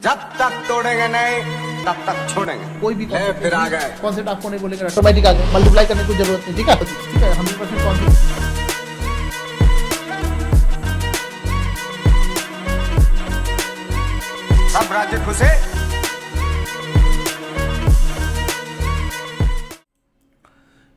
जब तक तोड़ेंगे नहीं तब तक छोड़ेंगे। कोई भी फिर आ गए कॉन्सेप्ट आपको नहीं बोलेंगे, ऑटोमेटिक आ गए, मल्टीप्लाई करने की जरूरत नहीं। ठीक है, 100% कॉन्सेप्ट। सब राज्य खुशे।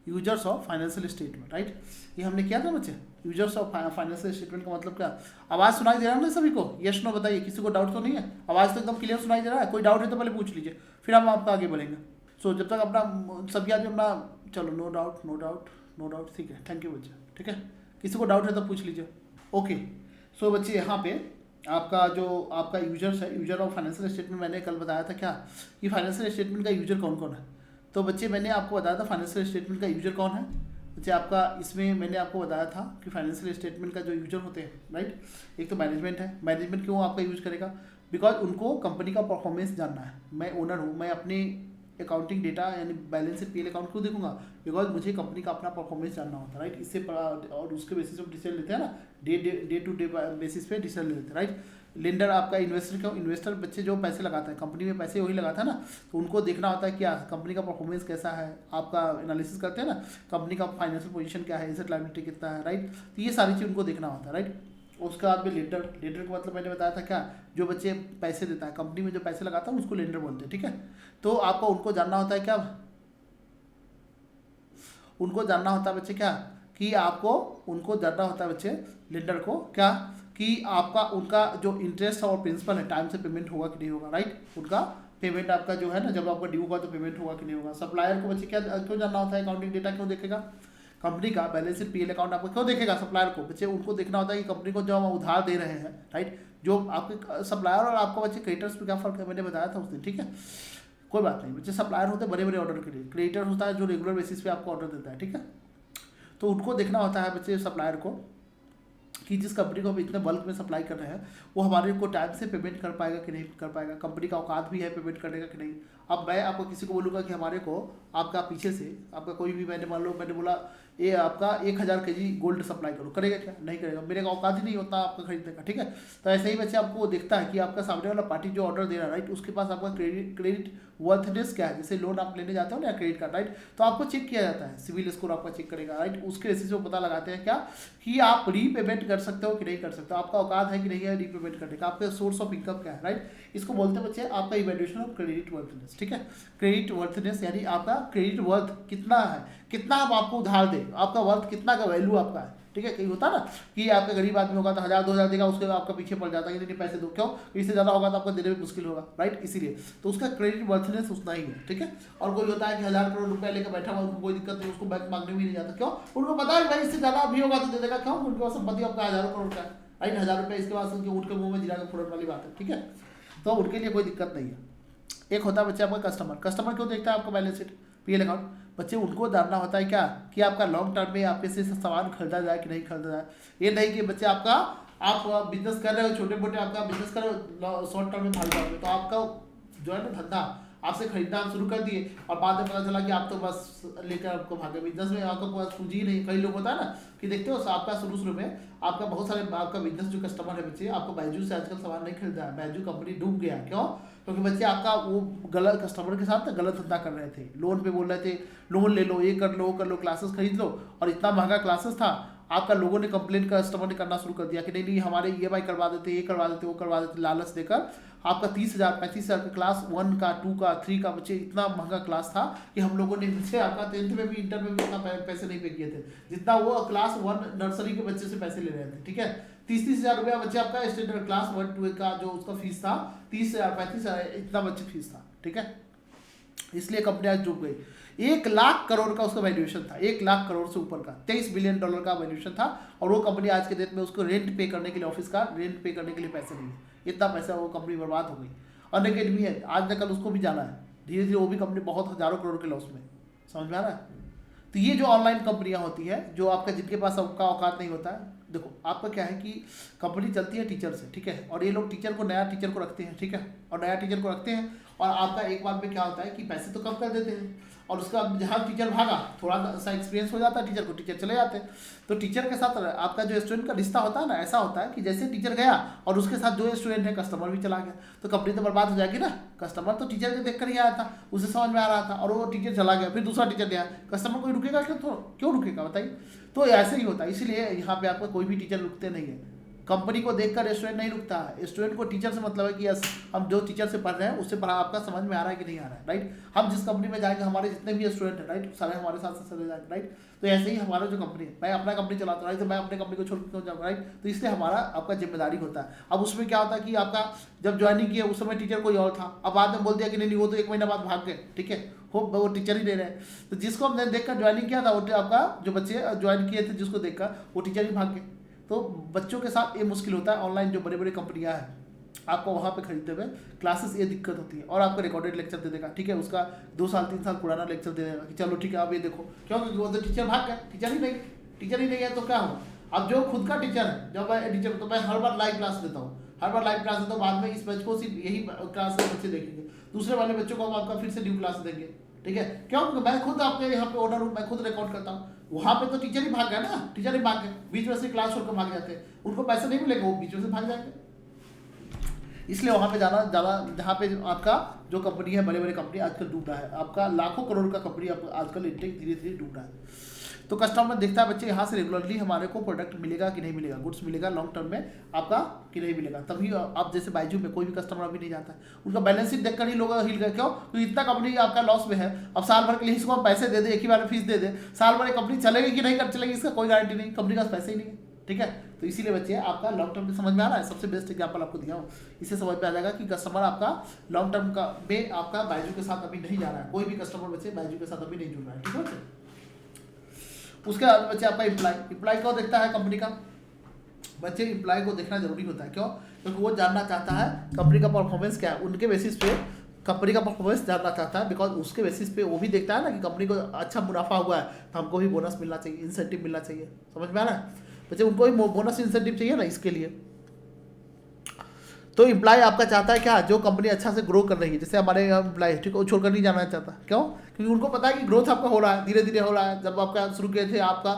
Users of financial statement, right. ये हमने किया था बच्चे, यूजर्स ऑफ फाइनेंशियल स्टेटमेंट का मतलब क्या। आवाज़ सुनाई दे रहा है ना सभी को? यस नो बताइए, किसी को डाउट तो नहीं है? आवाज़ तो एकदम क्लियर सुनाई दे रहा है? कोई डाउट है तो पहले पूछ लीजिए, फिर हम आपका आगे बढ़ेंगे। सो जब तक अपना सभी आदमी अपना, चलो no doubt no doubt no doubt, ठीक है, थैंक यू बच्चे। ठीक है, किसी को डाउट है तो पूछ लीजिए। ओके, सो बच्चे यहाँ पे आपका जो आपका यूजर्स है, यूजर ऑफ फाइनेंशियल स्टेटमेंट, मैंने कल बताया था क्या कि फाइनेंशियल स्टेटमेंट का यूजर कौन कौन है। तो बच्चे मैंने आपको बताया था फाइनेंशियल स्टेटमेंट का यूजर कौन है। बच्चे आपका इसमें मैंने आपको बताया था कि फाइनेंशियल स्टेटमेंट का जो यूजर होते हैं, राइट, एक तो मैनेजमेंट है। मैनेजमेंट क्यों आपका यूज करेगा? बिकॉज उनको कंपनी का परफॉर्मेंस जानना है। मैं ओनर हूँ, मैं अपनी अकाउंटिंग डेटा यानी बैलेंस शीट पीएल अकाउंट क्यों देखूंगा? बिकॉज मुझे कंपनी का अपना परफॉर्मेंस जानना होता है, राइट। इससे और उसके बेसिस पे डिसीजन लेते हैं ना, डे टू डे बेसिस पे डिसीजन लेते हैं, राइट। लेंडर आपका इन्वेस्टर क्यों? इन्वेस्टर बच्चे जो पैसे लगाता है कंपनी में, पैसे वही लगाता है ना, तो उनको देखना होता है क्या कंपनी का परफॉर्मेंस कैसा है। आपका एनालिसिस करते हैं ना, कंपनी का फाइनेंशियल पोजीशन क्या है, एसेट लायबिलिटी कितना है, राइट। तो ये सारी चीज़ उनको देखना होता है, राइट। उसके बाद में लेंडर, लेंडर का मतलब मैंने बताया था क्या, जो बच्चे पैसे देता है कंपनी में, जो पैसे लगाता है उसको लेंडर बोलते हैं। ठीक है, तो आपको उनको जानना होता है क्या, उनको जानना होता है बच्चे क्या, कि आपको उनको जानना होता है बच्चे लेंडर को क्या, कि आपका उनका जो इंटरेस्ट और प्रिंसिपल है टाइम से पेमेंट होगा कि नहीं होगा, राइट। उनका पेमेंट आपका जो है ना, जब आपका ड्यू होगा तो पेमेंट होगा कि नहीं होगा। सप्लायर को बच्चे क्या क्यों जानना होता है? अकाउंटिंग डेटा क्यों देखेगा? कंपनी का बैलेंस शीट पीएल अकाउंट आपको क्यों देखेगा? सप्लायर को बच्चे उनको देखना होता है कि कंपनी को जो हम उधार दे रहे हैं, राइट, जो आपके सप्लायर और आपको बच्चे क्रेडिटर्स में क्या फर्क है, मैंने बताया था उस दिन। ठीक है, कोई बात नहीं बच्चे। सप्लायर होते हैं बड़े बड़े ऑर्डर के लिए, क्रेडिटर होता है जो रेगुलर बेसिस पे आपको ऑर्डर देता है। ठीक है, तो उनको देखना होता है बच्चे सप्लायर को कि जिस कंपनी को हम इतने बल्क में सप्लाई कर रहे हैं वो हमारे को टाइम से पेमेंट कर पाएगा कि नहीं कर पाएगा, कंपनी का औकात भी है पेमेंट करने का कि नहीं। अब मैं आपको किसी को बोलूँगा कि हमारे को आपका पीछे से आपका कोई भी, मैंने मान लो मैंने बोला ये आपका 1000 kg गोल्ड सप्लाई करो, करेगा क्या? नहीं करेगा, मेरे का औकात ही नहीं होता आपका खरीदने का। ठीक है, तो ऐसे ही बच्चे आपको देखता है कि आपका सामने वाला पार्टी जो ऑर्डर दे रहा है, राइट, उसके पास आपका क्रेडिट वर्थनेस क्या है। जैसे लोन आप लेने जाते हो ना, क्रेडिट कार्ड, राइट, तो आपको चेक किया जाता है, सिविल स्कोर आपका चेक करेगा, राइट। उसके बेसिस पे पता लगाते हैं क्या कि आप रीपेमेंट कर सकते हो कि नहीं कर सकते हो, आपका औकात है कि नहीं है रीपेमेंट करने का, आपका सोर्स ऑफ इनकम क्या है, राइट। इसको बोलते हैं बच्चे आपका इवैल्यूएशन ऑफ क्रेडिट वर्थनेस। ठीक है, क्रेडिट वर्थनेस यानी आपका क्रेडिट वर्थ कितना है, कितना आप आपको उधार दे, आपका वर्थ कितना का वैल्यू आपका है। ठीक है, कहीं होता ना कि आपका गरीब आदमी होगा तो 1000-2000 देगा, उसके बाद आपका पीछे पड़ जाता है कि नहीं पैसे दो, क्यों? इससे ज़्यादा होगा तो आपको देने में मुश्किल होगा, राइट, इसीलिए तो उसका क्रेडिट वर्थनेस उतना ही है। ठीक है, और कोई होता है कि 1000 करोड़ रुपया लेकर बैठा हुआ, उनको कोई दिक्कत नहीं, उसको बैंक मांगने भी नहीं जाता, क्यों? उनको पता है भाई इससे ज़्यादा भी होगा तो दे देगा, क्यों? उनके पास संपत्ति आपका 1000 करोड़ का है, राइट, 1000 रुपये इसके पास उनके ऊँट के मुँह में जीरा का फोड़ने वाली बात है। ठीक है, तो उनके लिए कोई दिक्कत नहीं है। एक होता है बच्चे आपका कस्टमर, कस्टमर क्यों देखता है आपका बैलेंस शीट पीएल अकाउंट? बच्चे उनको जानना होता है क्या कि आपका लॉन्ग टर्म में आपके से सामान खरीदा जाए कि नहीं खरीदा जाए। ये नहीं कि बच्चे आपका आप बिजनेस कर रहे हो, छोटे मोटे आपका बिजनेस कर रहे हो, शॉर्ट टर्म में भाग जाओगे तो आपका जो है ना धंधा आपसे खरीदना आप शुरू कर दिए और बाद में पता चला कि आप तो बस लेकर आपको भागे, बिजनेस में आपका पास पूंजी ही नहीं। कई लोग होता है ना कि देखते हो आपका शुरू में आपका बहुत सारे आपका बिजनेस जो कस्टमर है बच्चे, आपको बैजू से आजकल सामान नहीं खरीदा है, बैजू कंपनी डूब गया, क्यों? क्योंकि बच्चे आपका वो गलत कस्टमर के साथ गलत धंधा कर रहे थे, लोन पे बोल रहे थे लोन ले लो, ये कर लो वो कर लो, क्लासेस खरीद लो, और इतना महंगा क्लासेस था आपका, लोगों ने कंप्लेंट कस्टमर ने करना शुरू कर दिया कि नहीं हमारे EMI करवा देते, ये करवा देते, वो करवा देते, लालच देकर आपका 30,000 35,000 का क्लास 1 का 2 का 3 का बच्चे इतना महंगा क्लास था कि हम लोगों ने बच्चे आपका 10th में भी इंटर में भी इतना पैसे नहीं पे किए थे जितना वो क्लास 1 नर्सरी के बच्चे से पैसे ले रहे थे। ठीक है, 30,000 रुपया बच्चे आपका स्टैंडर्ड क्लास 1 2 का जो उसका फीस था 30,000 35,000 इतना बच्चे फीस था। ठीक है, इसलिए कंपनी आज डूब गई। 1 लाख करोड़ का उसका वैल्यूएशन था, 1 लाख करोड़ से ऊपर का, $23 बिलियन का वैल्यूएशन था, और वो कंपनी आज के डेट में उसको रेंट पे करने के लिए, ऑफिस का रेंट पे करने के लिए पैसे नहीं है, इतना पैसा वो कंपनी बर्बाद हो गई। अनअकैडमी है, आज न कल उसको भी जाना है, धीरे धीरे वो भी कंपनी बहुत हजारों करोड़ के लॉस में, समझ में आ रहा है। तो ये जो ऑनलाइन कंपनियां होती है जो आपका जिनके पास आपका औकात नहीं होता है, देखो आपका क्या है कि कंपनी चलती है टीचर से, ठीक है, और ये लोग टीचर को नया टीचर को रखते हैं, ठीक है, और नया टीचर को रखते हैं और आपका एक बार में क्या होता है कि पैसे तो कम कर देते हैं, और उसका जहाँ टीचर भागा थोड़ा सा एक्सपीरियंस हो जाता है टीचर को, टीचर चले जाते हैं। तो टीचर के साथ आपका जो स्टूडेंट का रिश्ता होता है ना, ऐसा होता है कि जैसे टीचर गया और उसके साथ जो स्टूडेंट है कस्टमर भी चला गया, तो कंपनी तो बर्बाद हो जाएगी ना। कस्टमर तो टीचर को देख कर ही आया था, उसे समझ में आ रहा था, और वो टीचर चला गया, फिर दूसरा टीचर गया, कस्टमर कोई रुकेगा क्यों रुकेगा बताइए। तो ऐसे ही होता है, इसीलिए यहाँ पे आपका कोई भी टीचर रुकते नहीं है। कंपनी को देखकर स्टूडेंट नहीं रुकता है, स्टूडेंट को टीचर से मतलब है कि यस हम जो टीचर से पढ़ रहे हैं उससे पढ़ा आपका समझ में आ रहा है कि नहीं आ रहा है, राइट। हम जिस कंपनी में जाएंगे हमारे जितने भी स्टूडेंट हैं, राइट, सारे हमारे साथ से चले जाएंगे, राइट। तो ऐसे ही हमारा जो कंपनी है, मैं अपना कंपनी चलाता हूँ, राइट, तो मैं अपने कंपनी को छोड़ क्यों जाऊँगा, राइट। तो इसलिए हमारा आपका जिम्मेदारी होता है। अब उसमें क्या होता है कि आपका जब ज्वाइनिंग किया उस समय टीचर कोई और था, अब बाद में बोल दिया कि नहीं वो तो 1 महीना बाद भाग गए, ठीक है, वो टीचर ही दे रहे हैं। तो जिसको हमने देखकर ज्वाइनिंग किया था वो आपका जो बच्चे ज्वाइन किए थे जिसको देखकर वो टीचर ही भाग गए। तो बच्चों के साथ ये मुश्किल होता है। ऑनलाइन जो बड़े बड़े कंपनियां हैं आपको वहाँ पे खरीदते हुए क्लासेस ये दिक्कत होती है, और आपका रिकॉर्डेड लेक्चर दे देगा, ठीक है, उसका 2 साल 3 साल पुराना लेक्चर दे देगा कि चलो ठीक है आप ये देखो, क्योंकि वो तो टीचर भाग गए, टीचर ही नहीं है तो क्या होगा। अब जो खुद का टीचर है, जब मैं टीचर तो मैं हर बार लाइव क्लास देता हूँ, बाद में इस बैच को सिर्फ यही क्लास से बच्चे देखेंगे, दूसरे वाले बच्चों को हम आपका फिर से न्यू क्लास देंगे, ठीक है। क्यों, क्योंकि मैं खुद आपके यहाँ पे ओनर हूँ, मैं खुद रिकॉर्ड करता हूँ। वहाँ पे तो टीचर ही भाग गए ना, टीचर ही भाग गए, बीच में से क्लास छोड़कर भाग जाते हैं, उनको पैसा नहीं मिलेगा, वो बीच में से भाग जाएंगे। इसलिए वहाँ पे जाना ज़्यादा, जहाँ पे आपका जो कंपनी है, बड़े बड़े कंपनी आजकल डूब रहा है, आपका लाखों करोड़ का कंपनी आजकल इंटेक धीरे धीरे डूब रहा है। तो कस्टमर देखता है बच्चे यहाँ से रेगुलरली हमारे को प्रोडक्ट मिलेगा कि नहीं मिलेगा, गुड्स मिलेगा लॉन्ग टर्म में आपका कि नहीं मिलेगा, तभी आप जैसे बायजू में कोई भी कस्टमर अभी नहीं जाता है, उनका बैलेंस शीट देखकर ही लोग हिल गए। क्यों, क्योंकि इतना कंपनी आपका लॉस में है, अब साल भर के लिए इसको हम पैसे दे दे, एक ही बार फीस दे दे, साल भर कंपनी चलेगी कि नहीं चलेगी इसका कोई गारंटी नहीं, कंपनी का पैसे ही नहीं है, ठीक है। तो इसीलिए बच्चे आपका लॉन्ग टर्म में समझ में आ रहा है। सबसे बेस्ट एग्जांपल आपको दिया हूँ, इससे समझ में आ जाएगा कि कस्टमर आपका लॉन्ग टर्म का में आपका बायजू के साथ अभी नहीं जा रहा है, कोई भी कस्टमर बच्चे बायजू के साथ अभी नहीं जुड़ रहा है, ठीक है बच्चे। उसके बाद बच्चे आपका इम्प्लॉय को देखता है कंपनी का, बच्चे इम्प्लॉय को देखना जरूरी होता है। क्यों, क्योंकि वो जानना चाहता है कंपनी का परफॉर्मेंस क्या है, उनके बेसिस पे कंपनी का परफॉर्मेंस जानना चाहता है, बिकॉज उसके बेसिस पे वो भी देखता है ना कि कंपनी को अच्छा मुनाफा हुआ है तो हमको भी बोनस मिलना चाहिए, इंसेंटिव मिलना चाहिए, समझ में आ रहा है बच्चे, उनको भी बोनस इंसेंटिव चाहिए ना, इसके लिए। तो इम्प्लॉय आपका चाहता है क्या, जो कंपनी अच्छा से ग्रो कर रही है, जैसे हमारे इम्प्लॉय ठीक है, वो छोड़कर नहीं जाना चाहता। क्यों, क्योंकि उनको पता है कि ग्रोथ आपका हो रहा है, धीरे धीरे हो रहा है। जब आपका शुरू किए थे आपका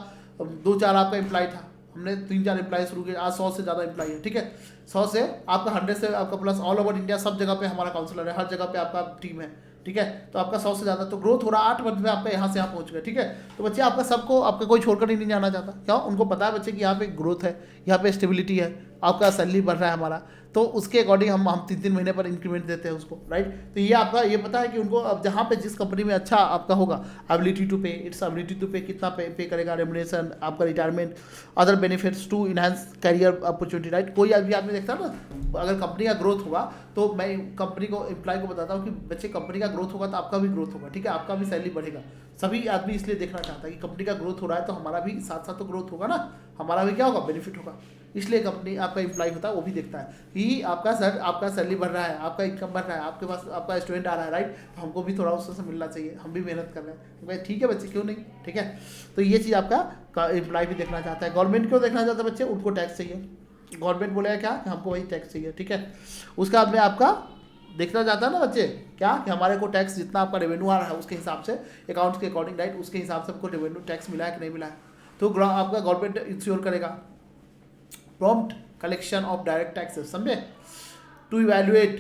2-4 आपका इम्प्लॉय था, हमने 3-4 इम्प्लॉय शुरू किए, आज 100 से ज़्यादा इम्प्लॉय है, ठीक है, 100 से आपका 100 से आपका प्लस ऑल ओवर इंडिया सब जगह पे हमारा काउंसलर है, हर जगह पे आपका टीम है, ठीक है। तो आपका 100 से ज़्यादा तो ग्रोथ हो रहा है, 8 मंथ में आपका यहाँ से यहाँ पहुँच गए, ठीक है। तो बच्चे आपका सबको आपका कोई छोड़कर ही नहीं जाना चाहता। क्यों, उनको पता है बच्चे कि यहाँ पे ग्रोथ है, यहाँ पे स्टेबिलिटी है, आपका सैलरी बढ़ रहा है हमारा, तो उसके अकॉर्डिंग हम 3-3 महीने पर इंक्रीमेंट देते हैं उसको, राइट। तो ये आपका ये पता है कि उनको अब जहाँ पे जिस कंपनी में अच्छा आपका होगा, ability to pay, its ability to pay, कितना पे करेगा, रेम्युनरेशन, आपका retirement, other benefits to enhance career opportunity, right. कोई भी आदमी देखता है ना, अगर कंपनी का ग्रोथ होगा तो मैं कंपनी को एम्प्लॉय को बताता हूँ कि बच्चे कंपनी का ग्रोथ होगा तो आपका भी ग्रोथ होगा, ठीक है, आपका भी सैलरी बढ़ेगा। सभी आदमी इसलिए देखना चाहता है कि कंपनी का ग्रोथ हो रहा है तो हमारा भी साथ साथ तो ग्रोथ होगा ना, हमारा भी क्या होगा, बेनिफिट होगा। इसलिए कंपनी आपका एम्प्लॉय होता है वो भी देखता है कि आपका सैलरी बढ़ रहा है, आपका इनकम बढ़ रहा है, आपके पास आपका स्टूडेंट आ रहा है, राइट, तो हमको भी थोड़ा उससे मिलना चाहिए, हम भी मेहनत कर रहे हैं भाई, ठीक है बच्चे, क्यों नहीं, ठीक है। तो ये चीज़ आपका एम्प्लॉय भी देखना चाहता है। गवर्नमेंट क्यों देखना चाहता है बच्चे, उनको टैक्स चाहिए, गवर्नमेंट बोलेगा क्या कि हमको वही टैक्स चाहिए, ठीक है। उसके बाद में आपका देखना चाहता है ना बच्चे क्या कि हमारे को टैक्स जितना आपका रेवेन्यू आ रहा है उसके हिसाब से, अकाउंट्स के अकॉर्डिंग, राइट, उसके हिसाब से हमको रेवेन्यू टैक्स मिला है कि नहीं मिला है। तो आपका गवर्नमेंट इंश्योर करेगा prompt collection of direct taxes, समझे, टू इवैल्यूएट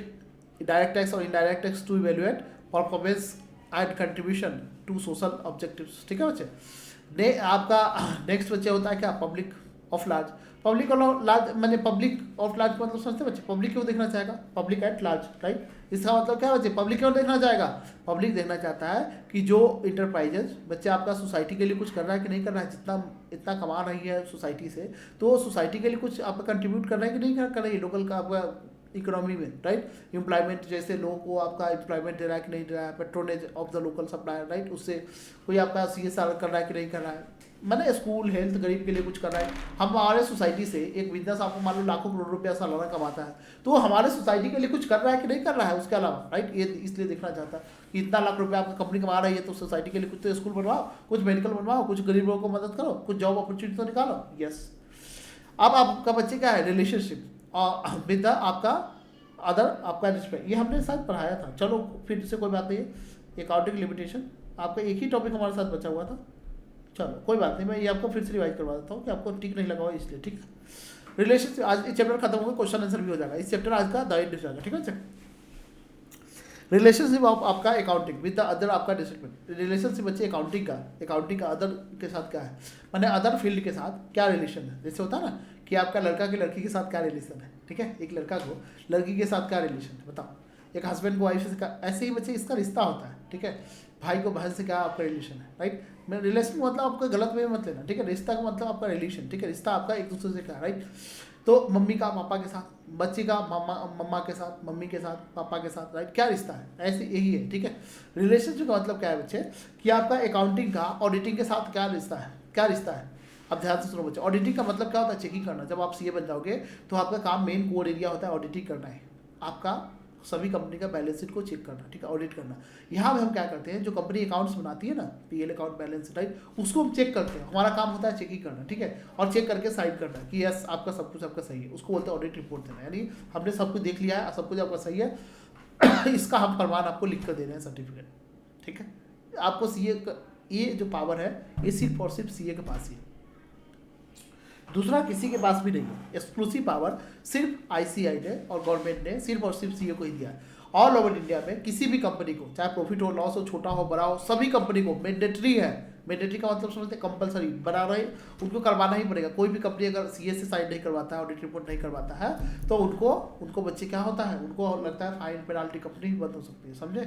डायरेक्ट टैक्स और indirect tax, to evaluate performance and contribution to social objectives, ठीक है बच्चे। आपका नेक्स्ट बच्चे होता है क्या, पब्लिक ऑफ लार्ज। पब्लिक और लार्ज मैंने पब्लिक ऑफ लार्ज मतलब समझते बच्चे, पब्लिक क्यों देखना चाहेगा, पब्लिक एट लार्ज, राइट। इसका मतलब क्या बच्चे, पब्लिक क्यों देखना चाहेगा, पब्लिक देखना चाहता है कि जो इंटरप्राइजेज बच्चे आपका सोसाइटी के लिए कुछ कर रहा है कि नहीं कर रहा है, जितना इतना कमा रही है सोसाइटी से, तो सोसाइटी के लिए कुछ आपका कंट्रीब्यूट कर रहा है कि नहीं कर रही है, लोकल का आपका इकोनॉमी में, राइट। एम्प्लॉयमेंट जैसे लोगों को आपका एम्प्लॉयमेंट दे रहा है कि नहीं दे रहा है, patronage of the local supplier, right, उससे कोई आपका CSR कर रहा है कि नहीं कर रहा है, मैंने स्कूल हेल्थ गरीब के लिए कुछ कर रहा है। हम हमारे सोसाइटी से एक बिजनेस आपको मान लो लाखों करोड़ रुपया सालाना कमाता है, तो हमारे सोसाइटी के लिए कुछ कर रहा है कि नहीं कर रहा है उसके अलावा, राइट। ये इसलिए देखना चाहता है कि इतना लाख रुपया आपकी कंपनी कमा रही है तो सोसाइटी के लिए कुछ तो स्कूल बनवाओ, कुछ मेडिकल बनवाओ, कुछ गरीब लोगों को मदद करो, कुछ जॉब अपॉर्चुनिटी तो निकालो, यस। अब आपका बच्चे क्या है, रिलेशनशिप और विद आपका अदर आपका रिस्पेक्ट, ये हमने शायद पढ़ाया था, चलो फिर से कोई बात नहीं है। अकाउंटिंग लिमिटेशन आपका एक ही टॉपिक हमारे साथ बचा हुआ था, चलो कोई बात नहीं, मैं ये आपको फिर से रिवाइज करवा देता हूँ कि आपको ठीक नहीं लगा हुआ इसलिए, ठीक है। रिलेशनशिप, आज इस चैप्टर खत्म होगा, क्वेश्चन आंसर भी हो जाएगा, इस चैप्टर आज का द एंड हो जाएगा, ठीक है। रिलेशनशिप ऑफ आपका अकाउंटिंग विद द अदर आपका डिसिप्लिन, रिलेशनशिप बच्चे अकाउंटिंग का अदर के साथ क्या है, मैंने अदर फील्ड के साथ क्या रिलेशन है। जैसे होता है ना कि आपका लड़का की लड़की के साथ क्या रिलेशन है, ठीक है, एक लड़का को लड़की के साथ क्या रिलेशन है बताओ, एक हस्बैंड को वाइफ से, ऐसे ही बच्चे इसका रिश्ता होता है, ठीक है। भाई को बहन से क्या आपका रिलेशन है, राइट। मैं रिलेशन मतलब आपका गलत वे में मत लेना, ठीक है। रिश्ता का मतलब आपका रिलेशन, ठीक है, रिश्ता आपका एक दूसरे से क्या, राइट। तो मम्मी का पापा के साथ, बच्ची का मम्मा के साथ, मम्मी के साथ, पापा के साथ, राइट, क्या रिश्ता है, ऐसे यही है, ठीक है। रिलेशनशिप का मतलब क्या है बच्चे, कि आपका अकाउंटिंग का ऑडिटिंग के साथ क्या रिश्ता है, क्या रिश्ता है। अब ध्यान से सुनो बच्चे, ऑडिटिंग का मतलब क्या होता है, चेकिंग करना। जब आप सीए बन जाओगे तो आपका काम मेन कोर एरिया होता है ऑडिटिंग करना है, आपका सभी कंपनी का बैलेंस शीट को चेक करना, ठीक है, ऑडिट करना। यहाँ पे हम क्या करते हैं, जो कंपनी अकाउंट्स बनाती है ना, PL account, balance sheet, right, उसको हम चेक करते हैं, हमारा काम होता है चेकिंग करना, ठीक है, और चेक करके साइन करना कि यस आपका सब कुछ आपका सही है, उसको बोलते हैं ऑडिट रिपोर्ट देना। यानी हमने सब कुछ देख लिया है, सब कुछ आपका सही है, इसका हम प्रमाण आपको लिख कर दे रहे हैं, सर्टिफिकेट, ठीक है। आपको सीए ये जो पावर है ये सिर्फ और सिर्फ सीए के पास ही है, दूसरा किसी के पास भी नहीं है। एक्सक्लूसिव पावर सिर्फ आईसीआई ने और गवर्नमेंट ने सिर्फ और सिर्फ सीए को ही दिया है। ऑल ओवर इंडिया में किसी भी कंपनी को, चाहे प्रॉफिट हो, लॉस हो, छोटा हो, बड़ा हो, सभी कंपनी को मैंडेटरी है। मैंडेटरी का मतलब समझते हैं कंपलसरी, बना रहे उनको करवाना ही पड़ेगा। कोई भी कंपनी अगर सीए से साइन नहीं करवाता है, ऑडिट रिपोर्ट नहीं करवाता है, तो उनको बच्चे क्या होता है, उनको लगता है फाइन पेनाल्टी, कंपनी भी बंद हो सकती है, समझे।